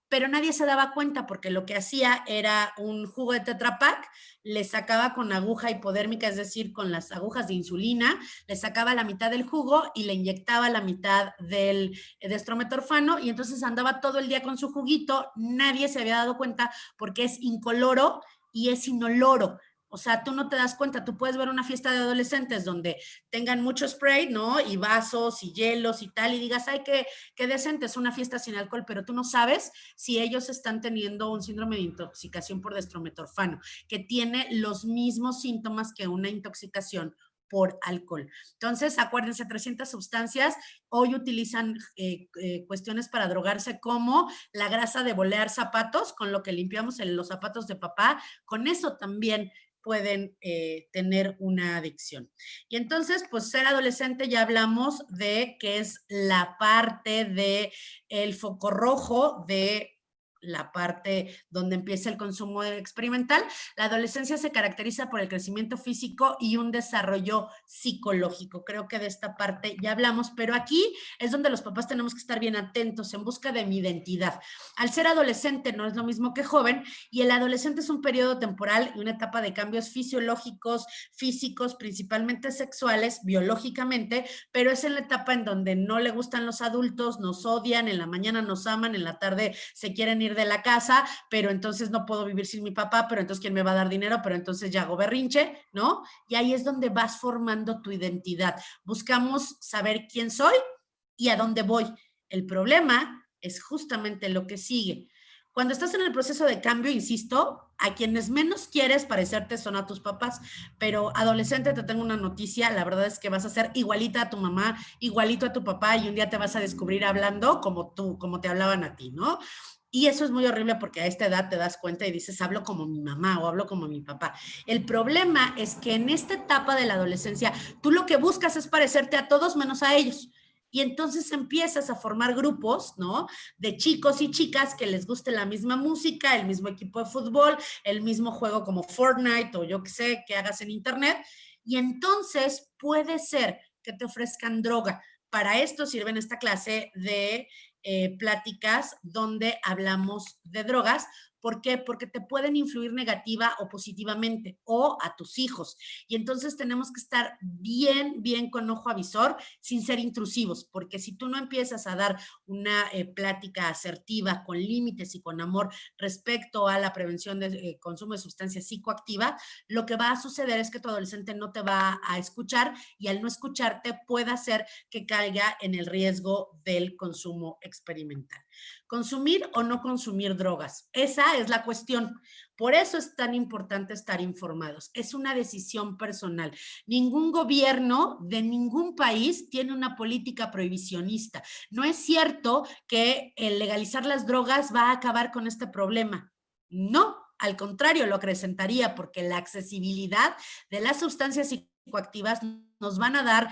pero nadie se daba cuenta porque lo que hacía era un jugo de Tetra Pak, le sacaba con aguja hipodérmica, es decir, con las agujas de insulina, le sacaba la mitad del jugo y le inyectaba la mitad del destrometorfano y entonces andaba todo el día con su juguito, nadie se había dado cuenta porque es incoloro y es inoloro. O sea, tú no te das cuenta, tú puedes ver una fiesta de adolescentes donde tengan mucho spray, ¿no? Y vasos y hielos y tal, y digas, ay, qué decente, es una fiesta sin alcohol, pero tú no sabes si ellos están teniendo un síndrome de intoxicación por destrometorfano, que tiene los mismos síntomas que una intoxicación por alcohol. Entonces, acuérdense, 300 sustancias, hoy utilizan cuestiones para drogarse como la grasa de bolear zapatos, con lo que limpiamos los zapatos de papá, con eso también pueden tener una adicción. Y entonces, pues ser adolescente ya hablamos de que es la parte de el foco rojo de la parte donde empieza el consumo experimental. La adolescencia se caracteriza por el crecimiento físico y un desarrollo psicológico. Creo que de esta parte ya hablamos, pero aquí es donde los papás tenemos que estar bien atentos en busca de mi identidad. Al ser adolescente no es lo mismo que joven y el adolescente es un periodo temporal y una etapa de cambios fisiológicos, físicos, principalmente sexuales, biológicamente, pero es en la etapa en donde no le gustan los adultos, nos odian, en la mañana nos aman, en la tarde se quieren ir de la casa, pero entonces no puedo vivir sin mi papá, pero entonces ¿quién me va a dar dinero? Pero entonces ya hago berrinche, ¿no? Y ahí es donde vas formando tu identidad. Buscamos saber quién soy y a dónde voy. El problema es justamente lo que sigue. Cuando estás en el proceso de cambio, insisto, a quienes menos quieres parecerte son a tus papás, pero adolescente, te tengo una noticia, la verdad es que vas a ser igualita a tu mamá, igualito a tu papá y un día te vas a descubrir hablando como tú, como te hablaban a ti, ¿no? Y eso es muy horrible porque a esta edad te das cuenta y dices, hablo como mi mamá o hablo como mi papá. El problema es que en esta etapa de la adolescencia, tú lo que buscas es parecerte a todos menos a ellos. Y entonces empiezas a formar grupos, ¿no? De chicos y chicas que les guste la misma música, el mismo equipo de fútbol, el mismo juego como Fortnite o yo qué sé, que hagas en internet. Y entonces puede ser que te ofrezcan droga. Para esto sirven esta clase de pláticas donde hablamos de drogas. ¿Por qué? Porque te pueden influir negativa o positivamente, o a tus hijos. Y entonces tenemos que estar bien, bien con ojo avisor, sin ser intrusivos, porque si tú no empiezas a dar una plática asertiva, con límites y con amor respecto a la prevención de consumo de sustancias psicoactivas, lo que va a suceder es que tu adolescente no te va a escuchar y al no escucharte puede hacer que caiga en el riesgo del consumo experimental. ¿Consumir o no consumir drogas? Esa es la cuestión. Por eso es tan importante estar informados. Es una decisión personal. Ningún gobierno de ningún país tiene una política prohibicionista. No es cierto que el legalizar las drogas va a acabar con este problema. No, al contrario, lo acrecentaría porque la accesibilidad de las sustancias psicoactivas nos van a dar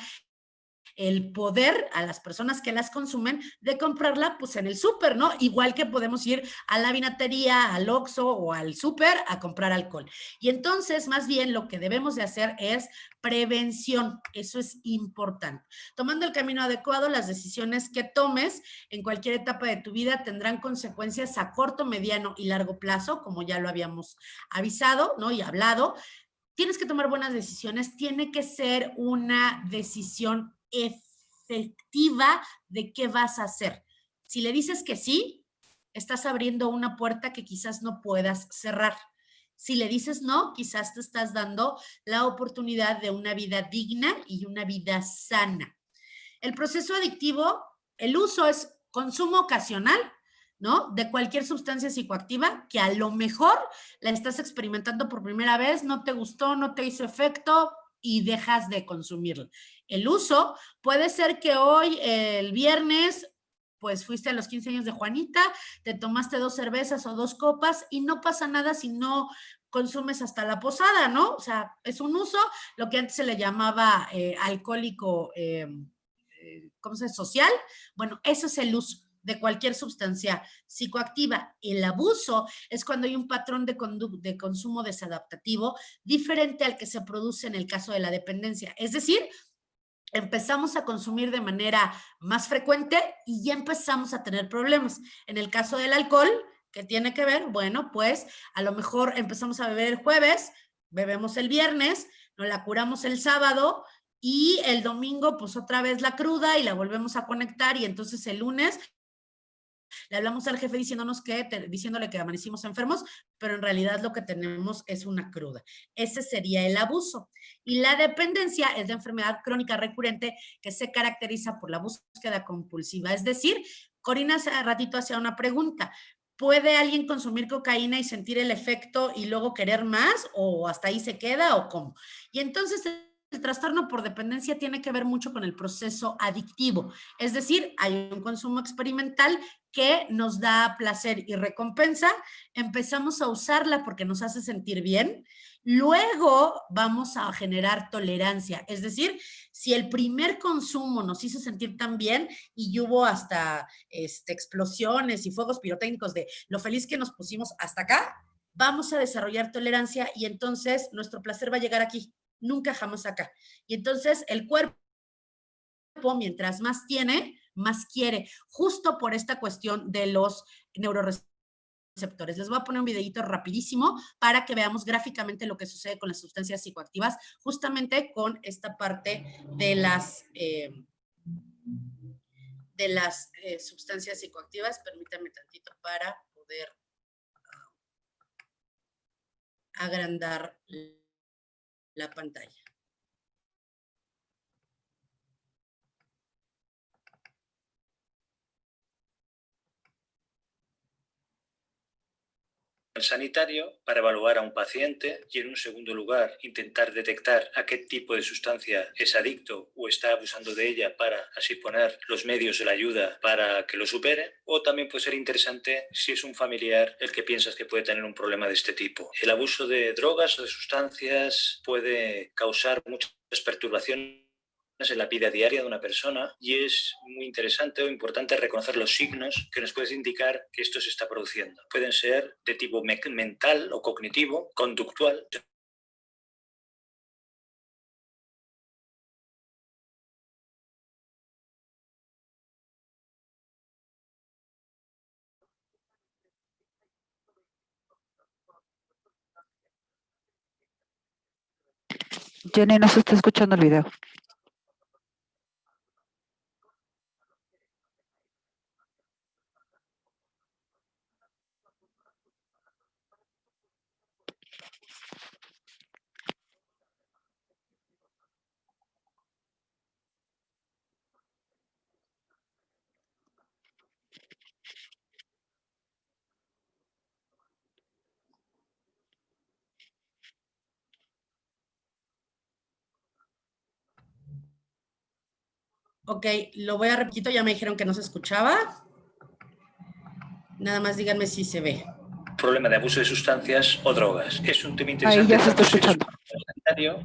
el poder a las personas que las consumen de comprarla pues en el súper, ¿no? Igual que podemos ir a la vinatería, al Oxxo o al súper a comprar alcohol. Y entonces, más bien, lo que debemos de hacer es prevención. Eso es importante. Tomando el camino adecuado, las decisiones que tomes en cualquier etapa de tu vida tendrán consecuencias a corto, mediano y largo plazo, como ya lo habíamos avisado, ¿no? Y hablado. Tienes que tomar buenas decisiones. Tiene que ser una decisión efectiva de qué vas a hacer. Si le dices que sí, estás abriendo una puerta que quizás no puedas cerrar. Si le dices no, quizás te estás dando la oportunidad de una vida digna y una vida sana. El proceso adictivo, el uso es consumo ocasional, ¿no? De cualquier sustancia psicoactiva que a lo mejor la estás experimentando por primera vez, no te gustó, no te hizo efecto y dejas de consumirlo. El uso puede ser que hoy, el viernes, pues fuiste a los 15 años de Juanita, te tomaste 2 cervezas o 2 copas y no pasa nada si no consumes hasta la posada, ¿no? O sea, es un uso, lo que antes se le llamaba alcohólico, ¿cómo se dice? Social. Bueno, ese es el uso de cualquier sustancia psicoactiva. El abuso es cuando hay un patrón de consumo desadaptativo diferente al que se produce en el caso de la dependencia. Es decir, empezamos a consumir de manera más frecuente y ya empezamos a tener problemas. En el caso del alcohol, ¿qué tiene que ver? Bueno, pues a lo mejor empezamos a beber el jueves, bebemos el viernes, nos la curamos el sábado y el domingo pues otra vez la cruda y la volvemos a conectar y entonces el lunes le hablamos al jefe diciéndole que amanecimos enfermos, pero en realidad lo que tenemos es una cruda. Ese sería el abuso. Y la dependencia es la enfermedad crónica recurrente que se caracteriza por la búsqueda compulsiva. Es decir, Corina hace ratito hacía una pregunta. ¿Puede alguien consumir cocaína y sentir el efecto y luego querer más? ¿O hasta ahí se queda? ¿O cómo? Y entonces el trastorno por dependencia tiene que ver mucho con el proceso adictivo. Es decir, hay un consumo experimental que nos da placer y recompensa, empezamos a usarla porque nos hace sentir bien, luego vamos a generar tolerancia, es decir, si el primer consumo nos hizo sentir tan bien y hubo hasta explosiones y fuegos pirotécnicos de lo feliz que nos pusimos hasta acá, vamos a desarrollar tolerancia y entonces nuestro placer va a llegar aquí, nunca jamás acá. Y entonces el cuerpo, mientras más tiene, más quiere, justo por esta cuestión de los neuroreceptores. Les voy a poner un videito rapidísimo para que veamos gráficamente lo que sucede con las sustancias psicoactivas, justamente con esta parte de las sustancias psicoactivas. Permítanme tantito para poder agrandar la pantalla. El sanitario para evaluar a un paciente y, en un segundo lugar, intentar detectar a qué tipo de sustancia es adicto o está abusando de ella para así poner los medios de la ayuda para que lo supere. O también puede ser interesante si es un familiar el que piensas que puede tener un problema de este tipo. El abuso de drogas o de sustancias puede causar muchas perturbaciones en la vida diaria de una persona y es muy interesante o importante reconocer los signos que nos pueden indicar que esto se está produciendo. Pueden ser de tipo mental o cognitivo, conductual. Jenny, no se está escuchando el video. Ok, lo voy a repetir, ya me dijeron que no se escuchaba. Nada más díganme si se ve. Problema de abuso de sustancias o drogas. Es un tema interesante. Ahí ya se está escuchando.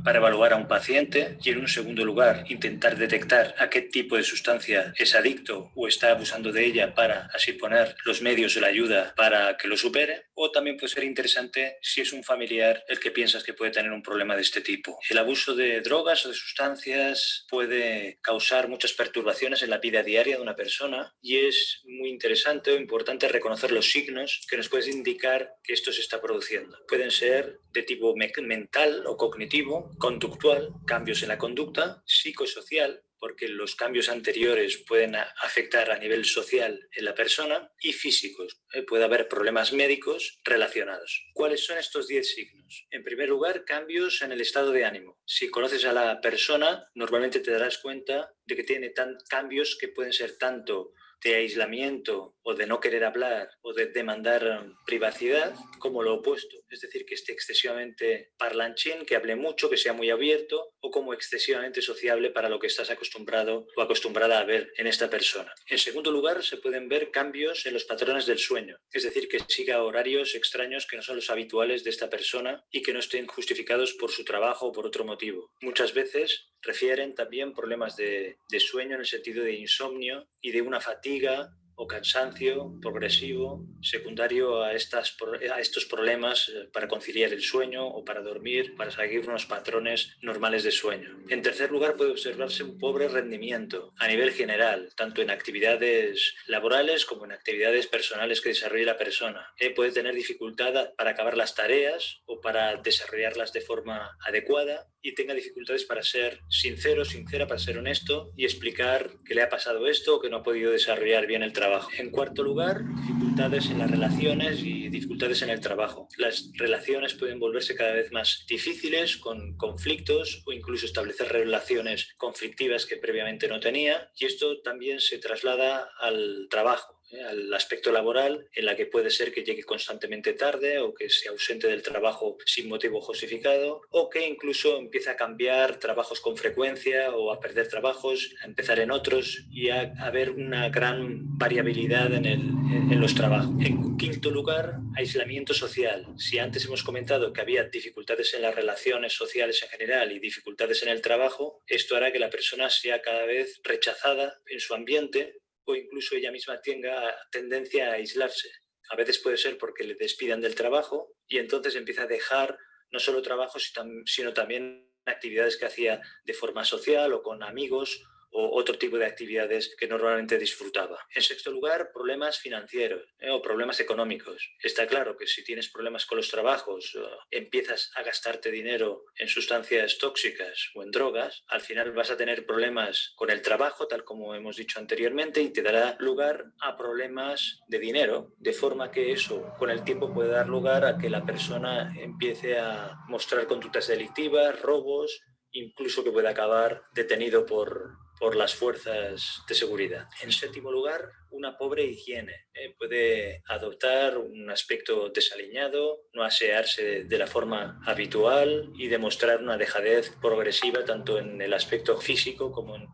Para evaluar a un paciente y, en un segundo lugar, intentar detectar a qué tipo de sustancia es adicto o está abusando de ella para así poner los medios de la ayuda para que lo supere. O también puede ser interesante si es un familiar el que piensas que puede tener un problema de este tipo. El abuso de drogas o de sustancias puede causar muchas perturbaciones en la vida diaria de una persona y es muy interesante o importante reconocer los signos que nos pueden indicar que esto se está produciendo. Pueden ser de tipo mental o cognitivo, conductual, cambios en la conducta, psicosocial, porque los cambios anteriores pueden afectar a nivel social en la persona, y físicos. Puede haber problemas médicos relacionados. ¿Cuáles son estos 10 signos? En primer lugar, cambios en el estado de ánimo. Si conoces a la persona, normalmente te darás cuenta de que tiene cambios que pueden ser tanto de aislamiento o de no querer hablar o de demandar privacidad, como lo opuesto. es decir, que esté excesivamente parlanchín, que hable mucho, que sea muy abierto, o como excesivamente sociable para lo que estás acostumbrado o acostumbrada a ver en esta persona. En segundo lugar, se pueden ver cambios en los patrones del sueño, es decir, que siga horarios extraños que no son los habituales de esta persona y que no estén justificados por su trabajo o por otro motivo. Muchas veces refieren también problemas de sueño en el sentido de insomnio y de una fatiga o cansancio progresivo secundario a estos problemas para conciliar el sueño o para dormir, para seguir unos patrones normales de sueño. En tercer lugar, puede observarse un pobre rendimiento a nivel general, tanto en actividades laborales como en actividades personales que desarrolle la persona. Puede tener dificultad para acabar las tareas o para desarrollarlas de forma adecuada y tenga dificultades para ser sincero, sincera, para ser honesto y explicar que le ha pasado esto o que no ha podido desarrollar bien el trabajo. En cuarto lugar, dificultades en las relaciones y dificultades en el trabajo. Las relaciones pueden volverse cada vez más difíciles, con conflictos o incluso establecer relaciones conflictivas que previamente no tenía, y esto también se traslada al trabajo, al aspecto laboral, en la que puede ser que llegue constantemente tarde o que se ausente del trabajo sin motivo justificado, o que incluso empiece a cambiar trabajos con frecuencia o a perder trabajos, a empezar en otros y a haber una gran variabilidad en los trabajos. En quinto lugar, aislamiento social. Si antes hemos comentado que había dificultades en las relaciones sociales en general y dificultades en el trabajo, esto hará que la persona sea cada vez rechazada en su ambiente, o incluso ella misma tenga tendencia a aislarse. A veces puede ser porque le despidan del trabajo y entonces empieza a dejar no solo trabajo, sino también actividades que hacía de forma social o con amigos o otro tipo de actividades que normalmente disfrutaba. En sexto lugar, problemas financieros o problemas económicos. Está claro que si tienes problemas con los trabajos, empiezas a gastarte dinero en sustancias tóxicas o en drogas, al final vas a tener problemas con el trabajo, tal como hemos dicho anteriormente, y te dará lugar a problemas de dinero, de forma que eso con el tiempo puede dar lugar a que la persona empiece a mostrar conductas delictivas, robos, incluso que pueda acabar detenido por las fuerzas de seguridad. En séptimo lugar, una pobre higiene. Puede adoptar un aspecto desaliñado, no asearse de la forma habitual y demostrar una dejadez progresiva tanto en el aspecto físico como en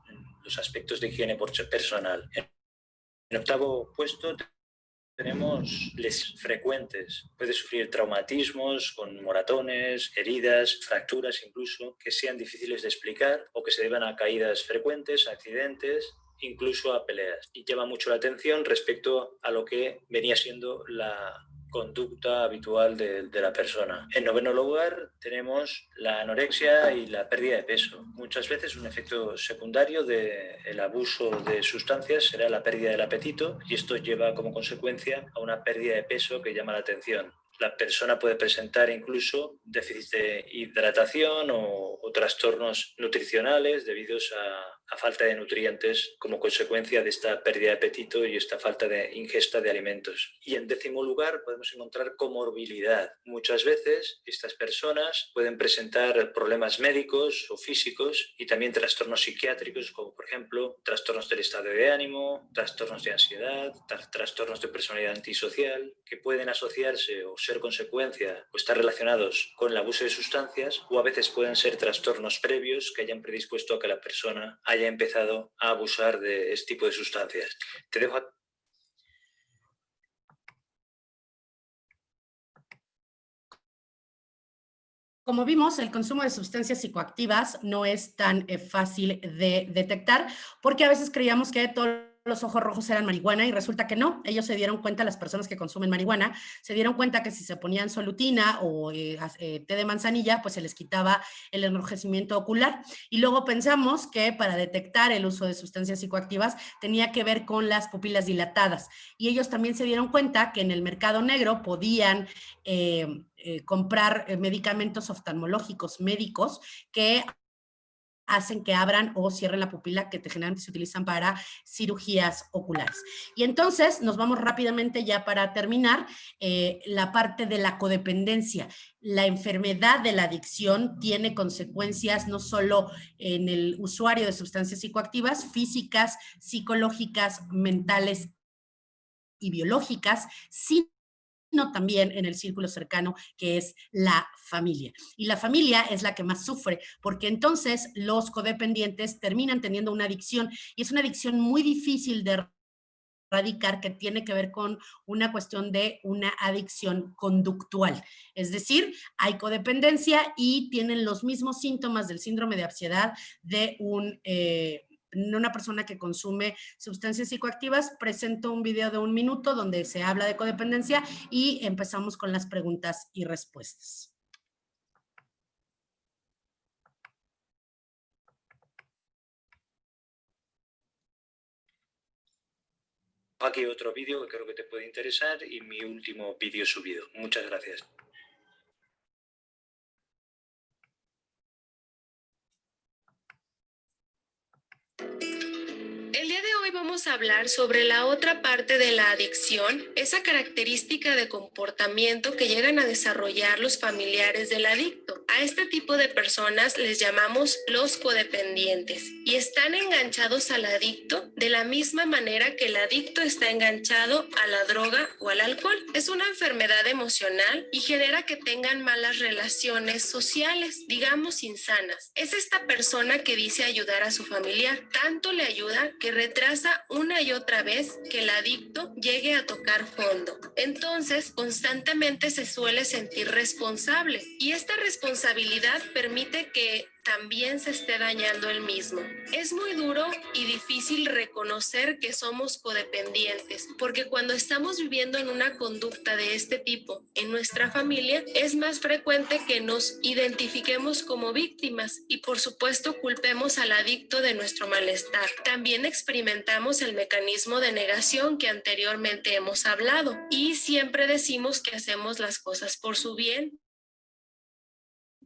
los aspectos de higiene personal. En octavo puesto tenemos lesiones frecuentes. Puede sufrir traumatismos con moratones, heridas, fracturas incluso, que sean difíciles de explicar o que se deban a caídas frecuentes, a accidentes, incluso a peleas. Y llama mucho la atención respecto a lo que venía siendo la conducta habitual de la persona. En noveno lugar tenemos la anorexia y la pérdida de peso. Muchas veces un efecto secundario del abuso de sustancias será la pérdida del apetito y esto lleva como consecuencia a una pérdida de peso que llama la atención. La persona puede presentar incluso déficit de hidratación o trastornos nutricionales debido a falta de nutrientes como consecuencia de esta pérdida de apetito y esta falta de ingesta de alimentos. Y en décimo lugar podemos encontrar comorbilidad. Muchas veces estas personas pueden presentar problemas médicos o físicos y también trastornos psiquiátricos como por ejemplo trastornos del estado de ánimo, trastornos de ansiedad, trastornos de personalidad antisocial que pueden asociarse o ser consecuencia o estar relacionados con el abuso de sustancias, o a veces pueden ser trastornos previos que hayan predispuesto a que la persona haya empezado a abusar de este tipo de sustancias. Te dejo Como vimos, el consumo de sustancias psicoactivas no es tan fácil de detectar porque a veces creíamos que todos los ojos rojos eran marihuana y resulta que no. Ellos se dieron cuenta, las personas que consumen marihuana, se dieron cuenta que si se ponían solutina o té de manzanilla, pues se les quitaba el enrojecimiento ocular. Y luego pensamos que para detectar el uso de sustancias psicoactivas tenía que ver con las pupilas dilatadas. Y ellos también se dieron cuenta que en el mercado negro podían comprar medicamentos oftalmológicos médicos que hacen que abran o cierren la pupila, que generalmente se utilizan para cirugías oculares. Y entonces nos vamos rápidamente ya para terminar la parte de la codependencia. La enfermedad de la adicción tiene consecuencias no solo en el usuario de sustancias psicoactivas, físicas, psicológicas, mentales y biológicas, sino sino también en el círculo cercano, que es la familia. Y la familia es la que más sufre, porque entonces los codependientes terminan teniendo una adicción, y es una adicción muy difícil de erradicar, que tiene que ver con una cuestión de una adicción conductual. Es decir, hay codependencia y tienen los mismos síntomas del síndrome de ansiedad de una persona que consume sustancias psicoactivas. Presento un video de 1 minuto donde se habla de codependencia y empezamos con las preguntas y respuestas. Aquí otro vídeo que creo que te puede interesar y mi último vídeo subido. Muchas gracias. El día de hoy vamos a hablar sobre la otra parte de la adicción, esa característica de comportamiento que llegan a desarrollar los familiares del adicto. A este tipo de personas les llamamos los codependientes y están enganchados al adicto de la misma manera que el adicto está enganchado a la droga o al alcohol. Es una enfermedad emocional y genera que tengan malas relaciones sociales, digamos insanas. Es esta persona que dice ayudar a su familiar, tanto le ayuda que retrasa una y otra vez que el adicto llegue a tocar fondo. Entonces, constantemente se suele sentir responsable y esta responsabilidad permite que también se esté dañando el mismo. Es muy duro y difícil reconocer que somos codependientes, porque cuando estamos viviendo en una conducta de este tipo en nuestra familia, es más frecuente que nos identifiquemos como víctimas y por supuesto culpemos al adicto de nuestro malestar. También experimentamos el mecanismo de negación que anteriormente hemos hablado y siempre decimos que hacemos las cosas por su bien,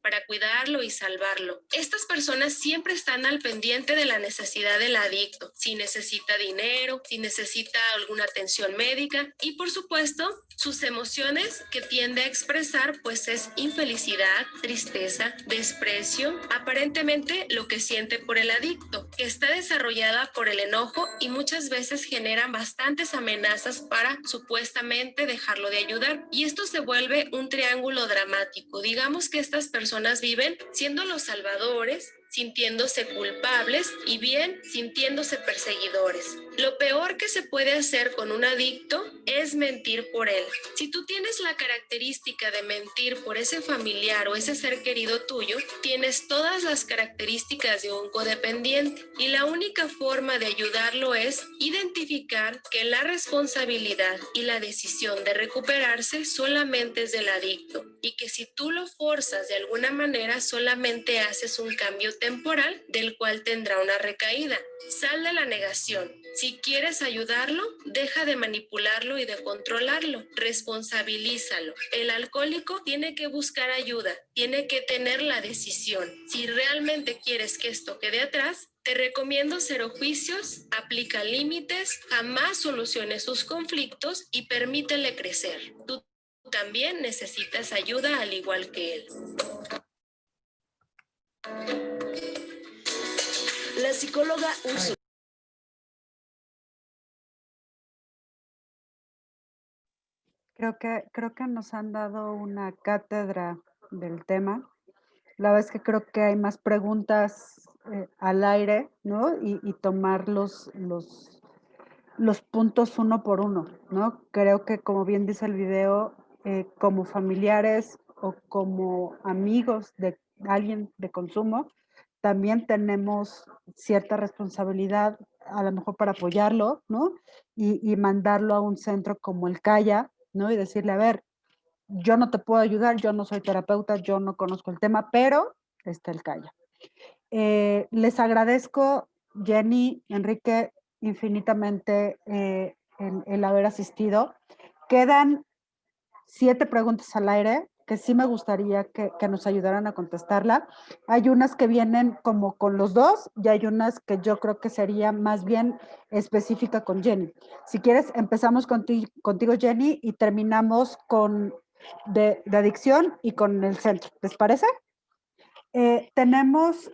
para cuidarlo y salvarlo. Estas personas siempre están al pendiente de la necesidad del adicto, si necesita dinero, si necesita alguna atención médica y por supuesto sus emociones que tiende a expresar pues es infelicidad, tristeza, desprecio, aparentemente lo que siente por el adicto, que está desarrollada por el enojo y muchas veces generan bastantes amenazas para supuestamente dejarlo de ayudar y esto se vuelve un triángulo dramático. Digamos que estas personas viven siendo los salvadores, sintiéndose culpables y bien sintiéndose perseguidores. Lo peor que se puede hacer con un adicto es mentir por él. Si tú tienes la característica de mentir por ese familiar o ese ser querido tuyo, tienes todas las características de un codependiente y la única forma de ayudarlo es identificar que la responsabilidad y la decisión de recuperarse solamente es del adicto y que si tú lo forzas de alguna manera solamente haces un cambio temporal del cual tendrá una recaída. Sal de la negación. Si quieres ayudarlo, deja de manipularlo y de controlarlo. Responsabilízalo. El alcohólico tiene que buscar ayuda, tiene que tener la decisión. Si realmente quieres que esto quede atrás, te recomiendo cero juicios, aplica límites, jamás solucione sus conflictos y permítele crecer. Tú también necesitas ayuda al igual que él. La psicóloga Úrsula. Creo que nos han dado una cátedra del tema. La verdad es que creo que hay más preguntas al aire, ¿no? Y tomar los puntos uno por uno, ¿no? Creo que, como bien dice el video, como familiares o como amigos de alguien de consumo, también tenemos cierta responsabilidad, a lo mejor para apoyarlo, ¿no? Y mandarlo a un centro como el CAIA, ¿no? Y decirle, a ver, yo no te puedo ayudar, yo no soy terapeuta, yo no conozco el tema, pero está el CAIA. Les agradezco, Jenny, Enrique, infinitamente el haber asistido. Quedan 7 preguntas al aire que sí me gustaría que nos ayudaran a contestarla. Hay unas que vienen como con los dos y hay unas que yo creo que sería más bien específica con Jenny. Si quieres, empezamos contigo, Jenny, y terminamos con de adicción y con el centro. ¿Les parece? Tenemos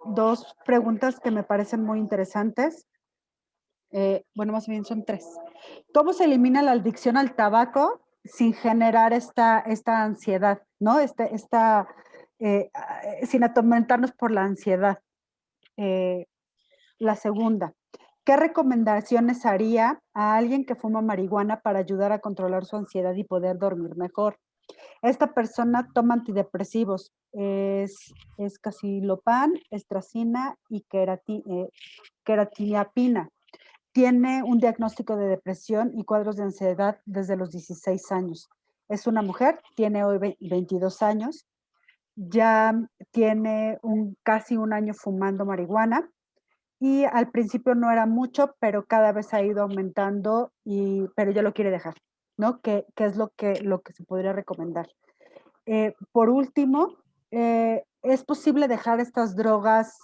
dos preguntas que me parecen muy interesantes. Bueno, más bien son 3. ¿Cómo se elimina la adicción al tabaco sin generar esta ansiedad, ¿no? Sin atormentarnos por la ansiedad. La segunda, ¿qué recomendaciones haría a alguien que fuma marihuana para ayudar a controlar su ansiedad y poder dormir mejor? Esta persona toma antidepresivos, es casilopam, estracina y queratinapina. Tiene un diagnóstico de depresión y cuadros de ansiedad desde los 16 años. Es una mujer, tiene hoy 22 años, ya tiene casi un año fumando marihuana y al principio no era mucho, pero cada vez ha ido aumentando, pero ya lo quiere dejar, ¿no? ¿Qué es lo que se podría recomendar? Por último, ¿es posible dejar estas drogas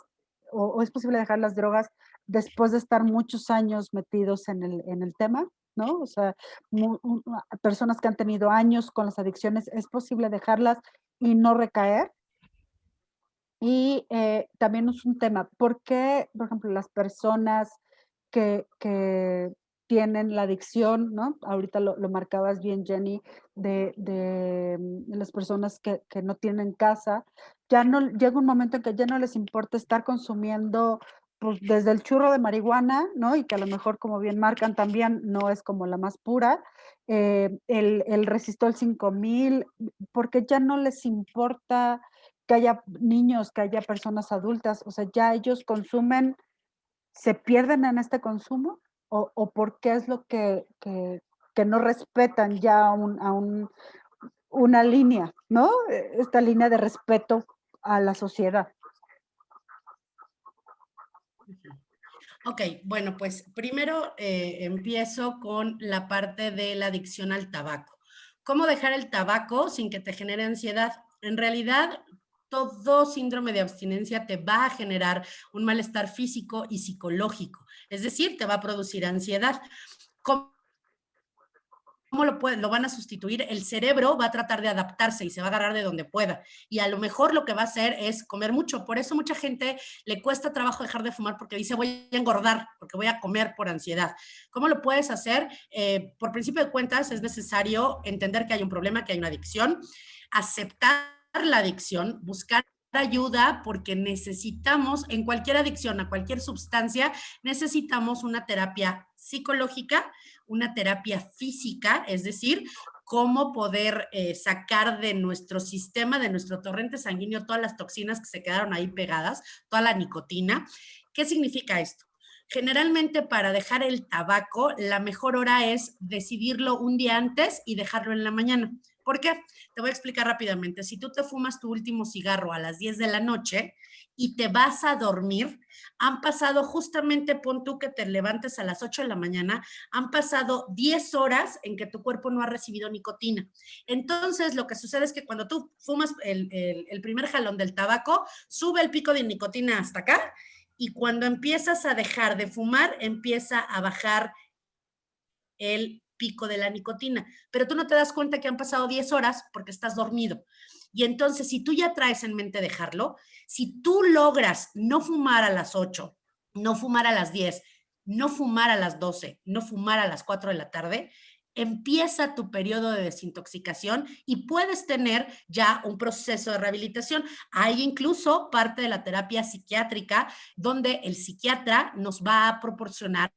o es posible dejar las drogas después de estar muchos años metidos en el tema? ¿No? O sea, personas que han tenido años con las adicciones, ¿es posible dejarlas y no recaer? Y también es un tema, ¿por qué, por ejemplo, las personas que tienen la adicción, ¿no? Ahorita lo marcabas bien, Jenny, de las personas que no tienen casa, ya no, llega un momento en que ya no les importa estar consumiendo, pues, desde el churro de marihuana, ¿no? Y que a lo mejor, como bien marcan también, no es como la más pura, el Resistol 5000, porque ya no les importa que haya niños, que haya personas adultas, o sea, ya ellos consumen, se pierden en este consumo, o por qué es lo que no respetan ya una línea, ¿no? Esta línea de respeto a la sociedad. Ok, bueno, pues primero empiezo con la parte de la adicción al tabaco. ¿Cómo dejar el tabaco sin que te genere ansiedad? En realidad, todo síndrome de abstinencia te va a generar un malestar físico y psicológico, es decir, te va a producir ansiedad. ¿Cómo lo van a sustituir? El cerebro va a tratar de adaptarse y se va a agarrar de donde pueda. Y a lo mejor lo que va a hacer es comer mucho. Por eso mucha gente le cuesta trabajo dejar de fumar porque dice voy a engordar, porque voy a comer por ansiedad. ¿Cómo lo puedes hacer? Por principio de cuentas es necesario entender que hay un problema, que hay una adicción, aceptar la adicción, buscar ayuda, porque necesitamos, en cualquier adicción a cualquier sustancia, necesitamos una terapia psicológica, una terapia física, es decir, cómo poder sacar de nuestro sistema, de nuestro torrente sanguíneo, todas las toxinas que se quedaron ahí pegadas, toda la nicotina. ¿Qué significa esto? Generalmente para dejar el tabaco, la mejor hora es decidirlo un día antes y dejarlo en la mañana. ¿Por qué? Te voy a explicar rápidamente. Si tú te fumas tu último cigarro a las 10 de la noche y te vas a dormir, han pasado justamente, pon tú que te levantes a las 8 de la mañana, han pasado 10 horas en que tu cuerpo no ha recibido nicotina. Entonces, lo que sucede es que cuando tú fumas el primer jalón del tabaco, sube el pico de nicotina hasta acá, y cuando empiezas a dejar de fumar, empieza a bajar el pico de la nicotina, pero tú no te das cuenta que han pasado 10 horas porque estás dormido. Y entonces, si tú ya traes en mente dejarlo, si tú logras no fumar a las 8, no fumar a las 10, no fumar a las 12, no fumar a las 4 de la tarde, empieza tu periodo de desintoxicación y puedes tener ya un proceso de rehabilitación. Hay incluso parte de la terapia psiquiátrica donde el psiquiatra nos va a proporcionar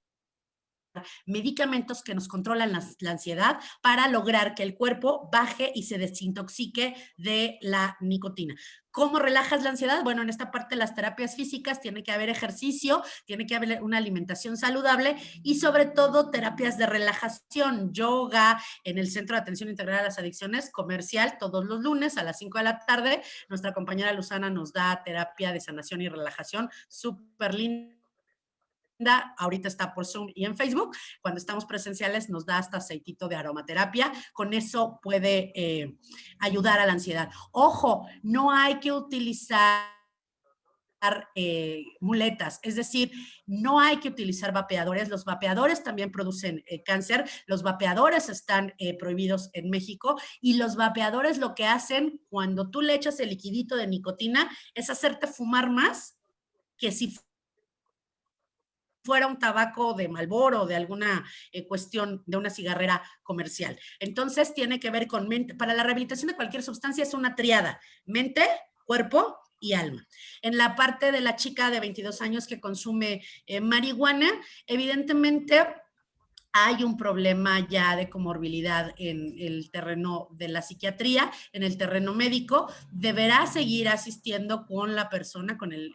medicamentos que nos controlan la ansiedad para lograr que el cuerpo baje y se desintoxique de la nicotina. ¿Cómo relajas la ansiedad? Bueno, en esta parte de las terapias físicas tiene que haber ejercicio, tiene que haber una alimentación saludable y sobre todo terapias de relajación, yoga en el Centro de Atención Integral a las Adicciones comercial todos los lunes a las 5 de la tarde. Nuestra compañera Luzana nos da terapia de sanación y relajación súper linda. Ahorita está por Zoom y en Facebook. Cuando estamos presenciales nos da hasta aceitito de aromaterapia. Con eso puede ayudar a la ansiedad. Ojo, no hay que utilizar muletas, es decir, no hay que utilizar vapeadores. Los vapeadores también producen cáncer. Los vapeadores están prohibidos en México, y los vapeadores lo que hacen cuando tú le echas el liquidito de nicotina es hacerte fumar más que si fuera un tabaco de Marlboro o de alguna cuestión de una cigarrera comercial. Entonces tiene que ver con mente. Para la rehabilitación de cualquier sustancia es una triada: mente, cuerpo y alma. En la parte de la chica de 22 años que consume marihuana, evidentemente hay un problema ya de comorbilidad en el terreno de la psiquiatría, en el terreno médico. Deberá seguir asistiendo con la persona, con el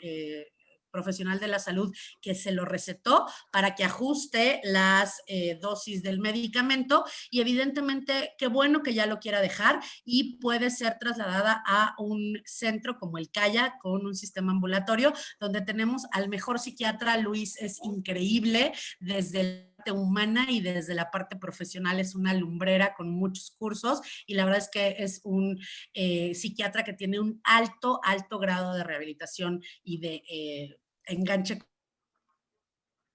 profesional de la salud que se lo recetó, para que ajuste las dosis del medicamento, y evidentemente qué bueno que ya lo quiera dejar y puede ser trasladada a un centro como el CAYA, con un sistema ambulatorio donde tenemos al mejor psiquiatra. Luis es increíble desde la parte humana y desde la parte profesional, es una lumbrera con muchos cursos, y la verdad es que es un psiquiatra que tiene un alto grado de rehabilitación y de enganche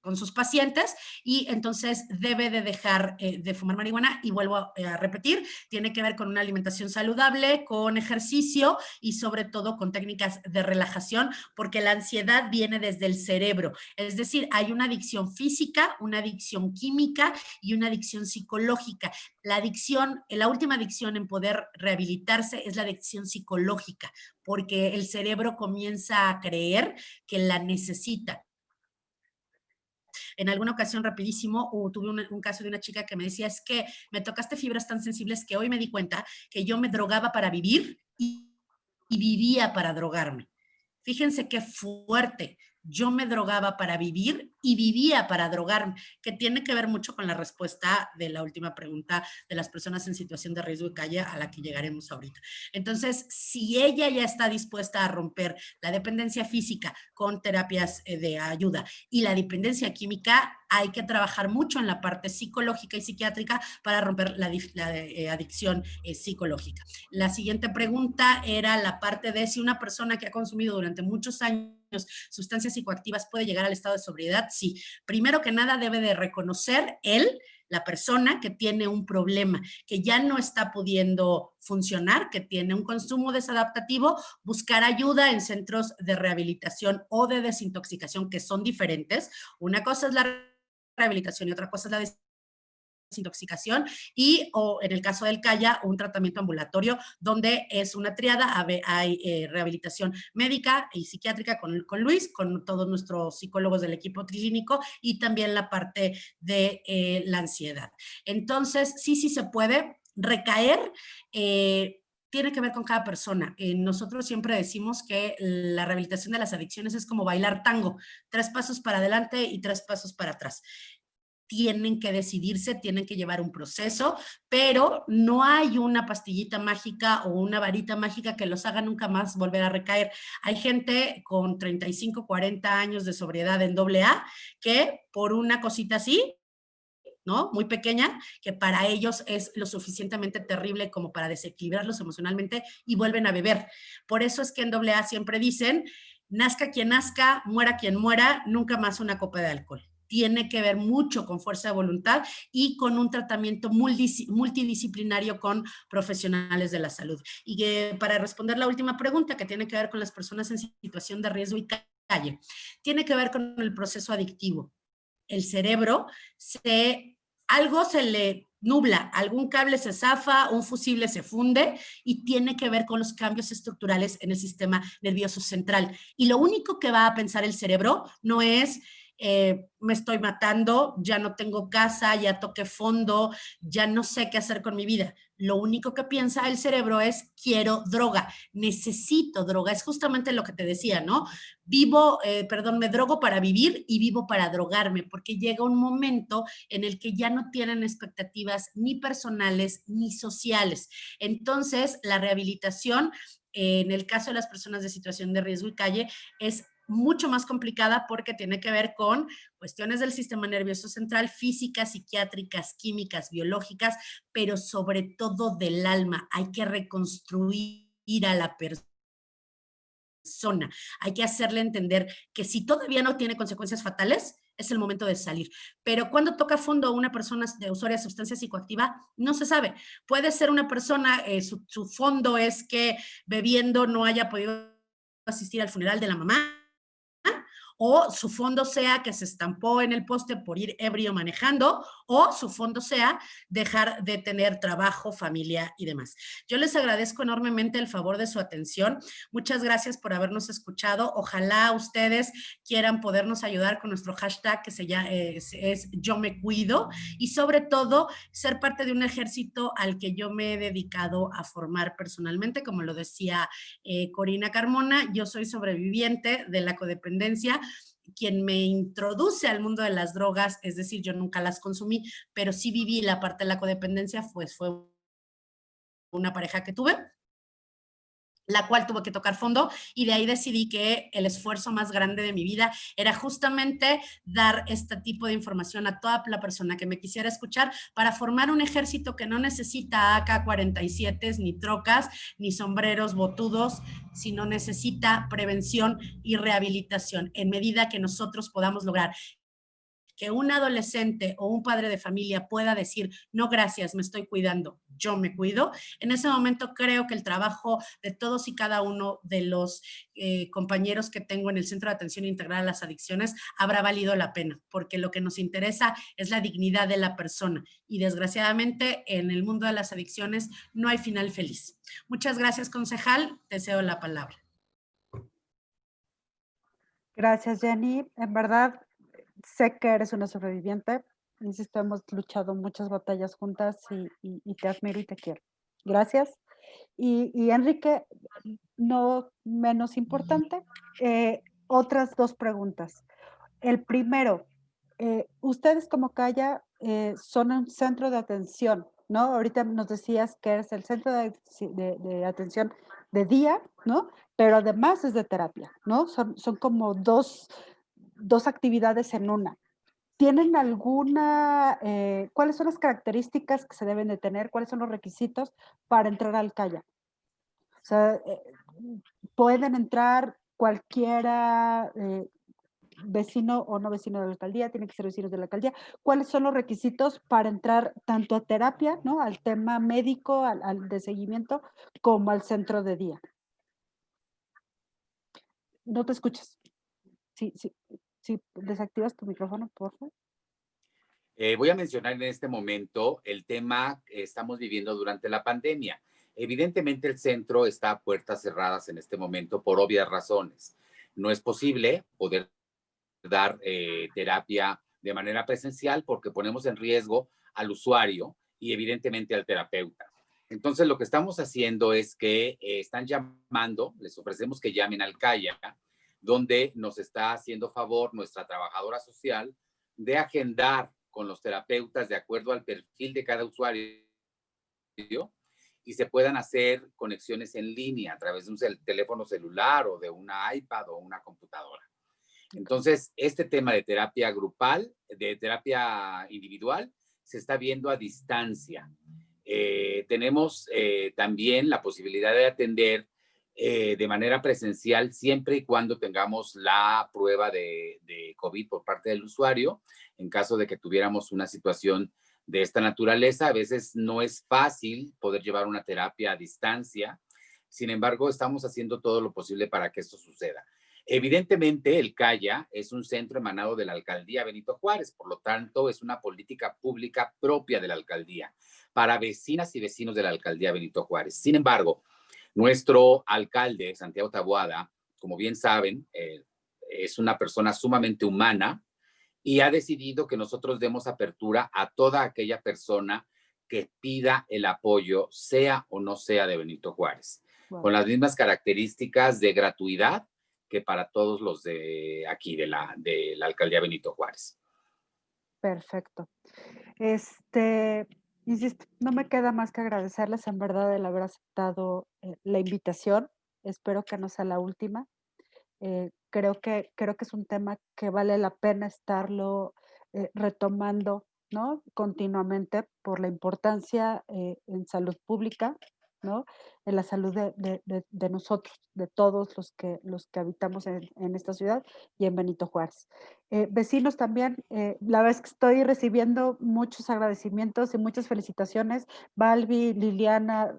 con sus pacientes, y entonces debe de dejar de fumar marihuana. Y vuelvo a repetir, tiene que ver con una alimentación saludable, con ejercicio y sobre todo con técnicas de relajación, porque la ansiedad viene desde el cerebro. Es decir, hay una adicción física, una adicción química y una adicción psicológica. La adicción, la última adicción en poder rehabilitarse es la adicción psicológica, porque el cerebro comienza a creer que la necesita. En alguna ocasión, rapidísimo, tuve un caso de una chica que me decía: es que me tocaste fibras tan sensibles que hoy me di cuenta que yo me drogaba para vivir y vivía para drogarme. Fíjense qué fuerte. Yo me drogaba para vivir y vivía para drogarme, que tiene que ver mucho con la respuesta de la última pregunta de las personas en situación de riesgo y calle, a la que llegaremos ahorita. Entonces, si ella ya está dispuesta a romper la dependencia física con terapias de ayuda y la dependencia química, hay que trabajar mucho en la parte psicológica y psiquiátrica para romper la adicción psicológica. La siguiente pregunta era la parte de si una persona que ha consumido durante muchos años sustancias psicoactivas puede llegar al estado de sobriedad. Sí, primero que nada debe de reconocer la persona, que tiene un problema, que ya no está pudiendo funcionar, que tiene un consumo desadaptativo, buscar ayuda en centros de rehabilitación o de desintoxicación, que son diferentes. Una cosa es la rehabilitación y otra cosa es la desintoxicación, y o en el caso del CAYA, un tratamiento ambulatorio donde es una triada. Hay rehabilitación médica y psiquiátrica con Luis, con todos nuestros psicólogos del equipo clínico, y también la parte de la ansiedad. Entonces, sí se puede recaer. Tiene que ver con cada persona. Nosotros siempre decimos que la rehabilitación de las adicciones es como bailar tango: 3 pasos para adelante y 3 pasos para atrás. Tienen que decidirse, tienen que llevar un proceso, pero no hay una pastillita mágica o una varita mágica que los haga nunca más volver a recaer. Hay gente con 35, 40 años de sobriedad en AA que por una cosita así, ¿no?, muy pequeña, que para ellos es lo suficientemente terrible como para desequilibrarlos emocionalmente, y vuelven a beber. Por eso es que en AA siempre dicen: nazca quien nazca, muera quien muera, nunca más una copa de alcohol. Tiene que ver mucho con fuerza de voluntad y con un tratamiento multidisciplinario con profesionales de la salud. Y para responder la última pregunta, que tiene que ver con las personas en situación de riesgo y calle, tiene que ver con el proceso adictivo. El cerebro algo se le nubla, algún cable se zafa, un fusible se funde, y tiene que ver con los cambios estructurales en el sistema nervioso central. Y lo único que va a pensar el cerebro no es: me estoy matando, ya no tengo casa, ya toqué fondo, ya no sé qué hacer con mi vida. Lo único que piensa el cerebro es: quiero droga, necesito droga. Es justamente lo que te decía, ¿no? Me drogo para vivir y vivo para drogarme, porque llega un momento en el que ya no tienen expectativas ni personales ni sociales. Entonces, la rehabilitación, en el caso de las personas de situación de riesgo y calle, es mucho más complicada, porque tiene que ver con cuestiones del sistema nervioso central, físicas, psiquiátricas, químicas, biológicas, pero sobre todo del alma. Hay que reconstruir a la persona. Hay que hacerle entender que si todavía no tiene consecuencias fatales, es el momento de salir. Pero cuando toca fondo una persona de usuaria de sustancia psicoactiva, no se sabe. Puede ser una persona, su fondo es que bebiendo no haya podido asistir al funeral de la mamá, o su fondo sea que se estampó en el poste por ir ebrio manejando, o su fondo sea dejar de tener trabajo, familia y demás. Yo les agradezco enormemente el favor de su atención. Muchas gracias por habernos escuchado. Ojalá ustedes quieran podernos ayudar con nuestro hashtag que es Yo Me Cuido, y sobre todo ser parte de un ejército al que yo me he dedicado a formar personalmente, como lo decía Corina Carmona. Yo soy sobreviviente de la codependencia. Quien me introduce al mundo de las drogas, es decir, yo nunca las consumí, pero sí viví la parte de la codependencia, pues fue una pareja que tuve, la cual tuvo que tocar fondo, y de ahí decidí que el esfuerzo más grande de mi vida era justamente dar este tipo de información a toda la persona que me quisiera escuchar para formar un ejército que no necesita AK-47 ni trocas, ni sombreros botudos, sino necesita prevención y rehabilitación en medida que nosotros podamos lograr que un adolescente o un padre de familia pueda decir, no, gracias, me estoy cuidando, yo me cuido. En ese momento creo que el trabajo de todos y cada uno de los compañeros que tengo en el Centro de Atención Integral a las Adicciones habrá valido la pena, porque lo que nos interesa es la dignidad de la persona, y desgraciadamente en el mundo de las adicciones no hay final feliz. Muchas gracias, concejal, te cedo la palabra. Gracias, Jenny. En verdad, sé que eres una sobreviviente. Insisto, hemos luchado muchas batallas juntas y te admiro y te quiero. Gracias. Y Enrique, no menos importante, otras dos preguntas. El primero, ustedes como Calla son un centro de atención, ¿no? Ahorita nos decías que es el centro de atención de día, ¿no? Pero además es de terapia, ¿no? Son como dos actividades en una. ¿Tienen cuáles son las características que se deben de tener? ¿Cuáles son los requisitos para entrar al Calla? O sea, pueden entrar cualquiera, vecino o no vecino de la alcaldía, tienen que ser vecinos de la alcaldía. ¿Cuáles son los requisitos para entrar tanto a terapia, ¿no? Al tema médico, al de seguimiento, como al centro de día? No te escuchas. Sí, desactivas tu micrófono, por favor. Voy a mencionar en este momento el tema que estamos viviendo durante la pandemia. Evidentemente el centro está a puertas cerradas en este momento por obvias razones. No es posible poder dar terapia de manera presencial porque ponemos en riesgo al usuario y evidentemente al terapeuta. Entonces lo que estamos haciendo es que están llamando, les ofrecemos que llamen al Calla, donde nos está haciendo favor nuestra trabajadora social de agendar con los terapeutas de acuerdo al perfil de cada usuario y se puedan hacer conexiones en línea a través de un teléfono celular o de una iPad o una computadora. Entonces, este tema de terapia grupal, de terapia individual, se está viendo a distancia. Tenemos también la posibilidad de atender de manera presencial siempre y cuando tengamos la prueba de COVID por parte del usuario. En caso de que tuviéramos una situación de esta naturaleza, a veces no es fácil poder llevar una terapia a distancia. Sin embargo, estamos haciendo todo lo posible para que esto suceda. Evidentemente, el Calla es un centro emanado de la alcaldía Benito Juárez, por lo tanto, es una política pública propia de la alcaldía para vecinas y vecinos de la alcaldía Benito Juárez. Sin embargo, nuestro alcalde, Santiago Taboada, como bien saben, es una persona sumamente humana y ha decidido que nosotros demos apertura a toda aquella persona que pida el apoyo, sea o no sea de Benito Juárez, con las mismas características de gratuidad que para todos los de aquí, de la alcaldía Benito Juárez. Perfecto. Insisto, no me queda más que agradecerles en verdad el haber aceptado la invitación. Espero que no sea la última. Creo que es un tema que vale la pena estarlo retomando, ¿no? Continuamente por la importancia en salud pública ¿no? En la salud de nosotros, de todos los que habitamos en esta ciudad y en Benito Juárez. Vecinos también, la verdad es que estoy recibiendo muchos agradecimientos y muchas felicitaciones. Balbi, Liliana,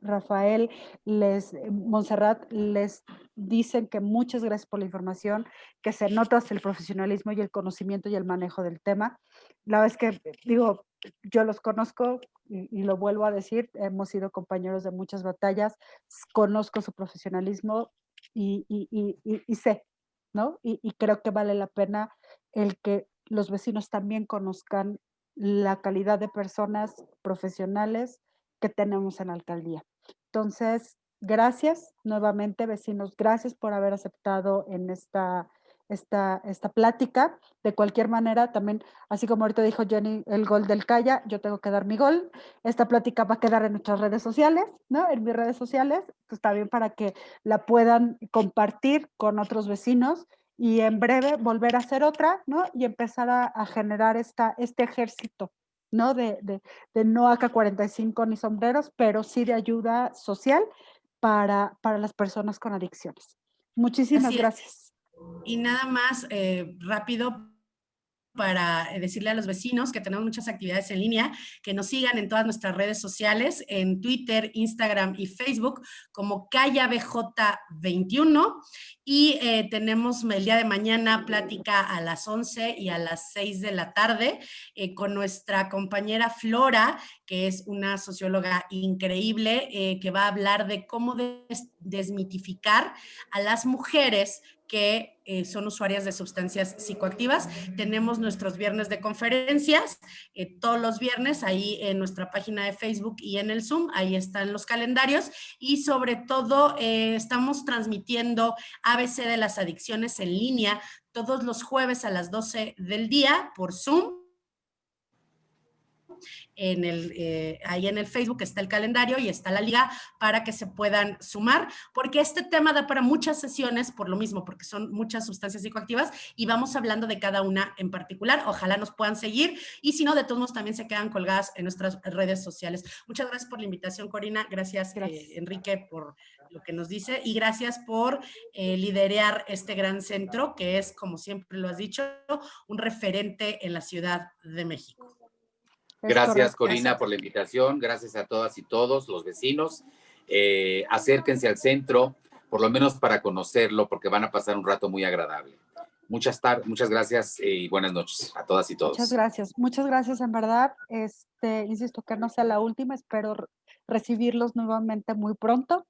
Rafael, Montserrat, les dicen que muchas gracias por la información, que se nota hasta el profesionalismo y el conocimiento y el manejo del tema. La verdad es que, digo, yo los conozco y lo vuelvo a decir, hemos sido compañeros de muchas batallas, conozco su profesionalismo y sé, ¿no? Y creo que vale la pena el que los vecinos también conozcan la calidad de personas profesionales que tenemos en la alcaldía. Entonces, gracias nuevamente, vecinos, gracias por haber aceptado en esta plática. De cualquier manera, también, así como ahorita dijo Jenny, el gol del Calla, yo tengo que dar mi gol. Esta plática va a quedar en nuestras redes sociales, ¿no? En mis redes sociales, pues también para que la puedan compartir con otros vecinos y en breve volver a hacer otra, ¿no? Y empezar a generar este ejército, ¿no? De no AK-45 ni sombreros, pero sí de ayuda social para las personas con adicciones. Muchísimas gracias. Y nada más rápido para decirle a los vecinos que tenemos muchas actividades en línea, que nos sigan en todas nuestras redes sociales, en Twitter, Instagram y Facebook, como CallaBJ21. Y tenemos el día de mañana plática a las 11 y a las 6 de la tarde con nuestra compañera Flora, que es una socióloga increíble, que va a hablar de cómo desmitificar a las mujeres que son usuarias de sustancias psicoactivas. Tenemos nuestros viernes de conferencias, todos los viernes, ahí en nuestra página de Facebook y en el Zoom, ahí están los calendarios, y sobre todo estamos transmitiendo ABC de las adicciones en línea todos los jueves a las 12 del día por Zoom. Ahí en el Facebook está el calendario y está la liga para que se puedan sumar, porque este tema da para muchas sesiones por lo mismo, porque son muchas sustancias psicoactivas y vamos hablando de cada una en particular. Ojalá nos puedan seguir y si no, de todos modos también se quedan colgadas en nuestras redes sociales. Muchas gracias por la invitación, Corina. Gracias. Enrique, por lo que nos dice y gracias por liderar este gran centro que es, como siempre lo has dicho, un referente en la Ciudad de México. Gracias, Corina, por la invitación. Gracias a todas y todos los vecinos. Acérquense al centro, por lo menos para conocerlo, porque van a pasar un rato muy agradable. Muchas gracias y buenas noches a todas y todos. Muchas gracias, en verdad. Insisto que no sea la última, espero recibirlos nuevamente muy pronto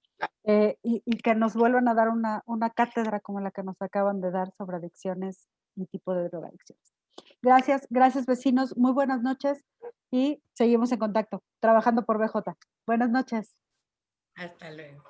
y que nos vuelvan a dar una cátedra como la que nos acaban de dar sobre adicciones y tipo de drogadicciones. Gracias vecinos, muy buenas noches y seguimos en contacto, trabajando por BJ. Buenas noches. Hasta luego.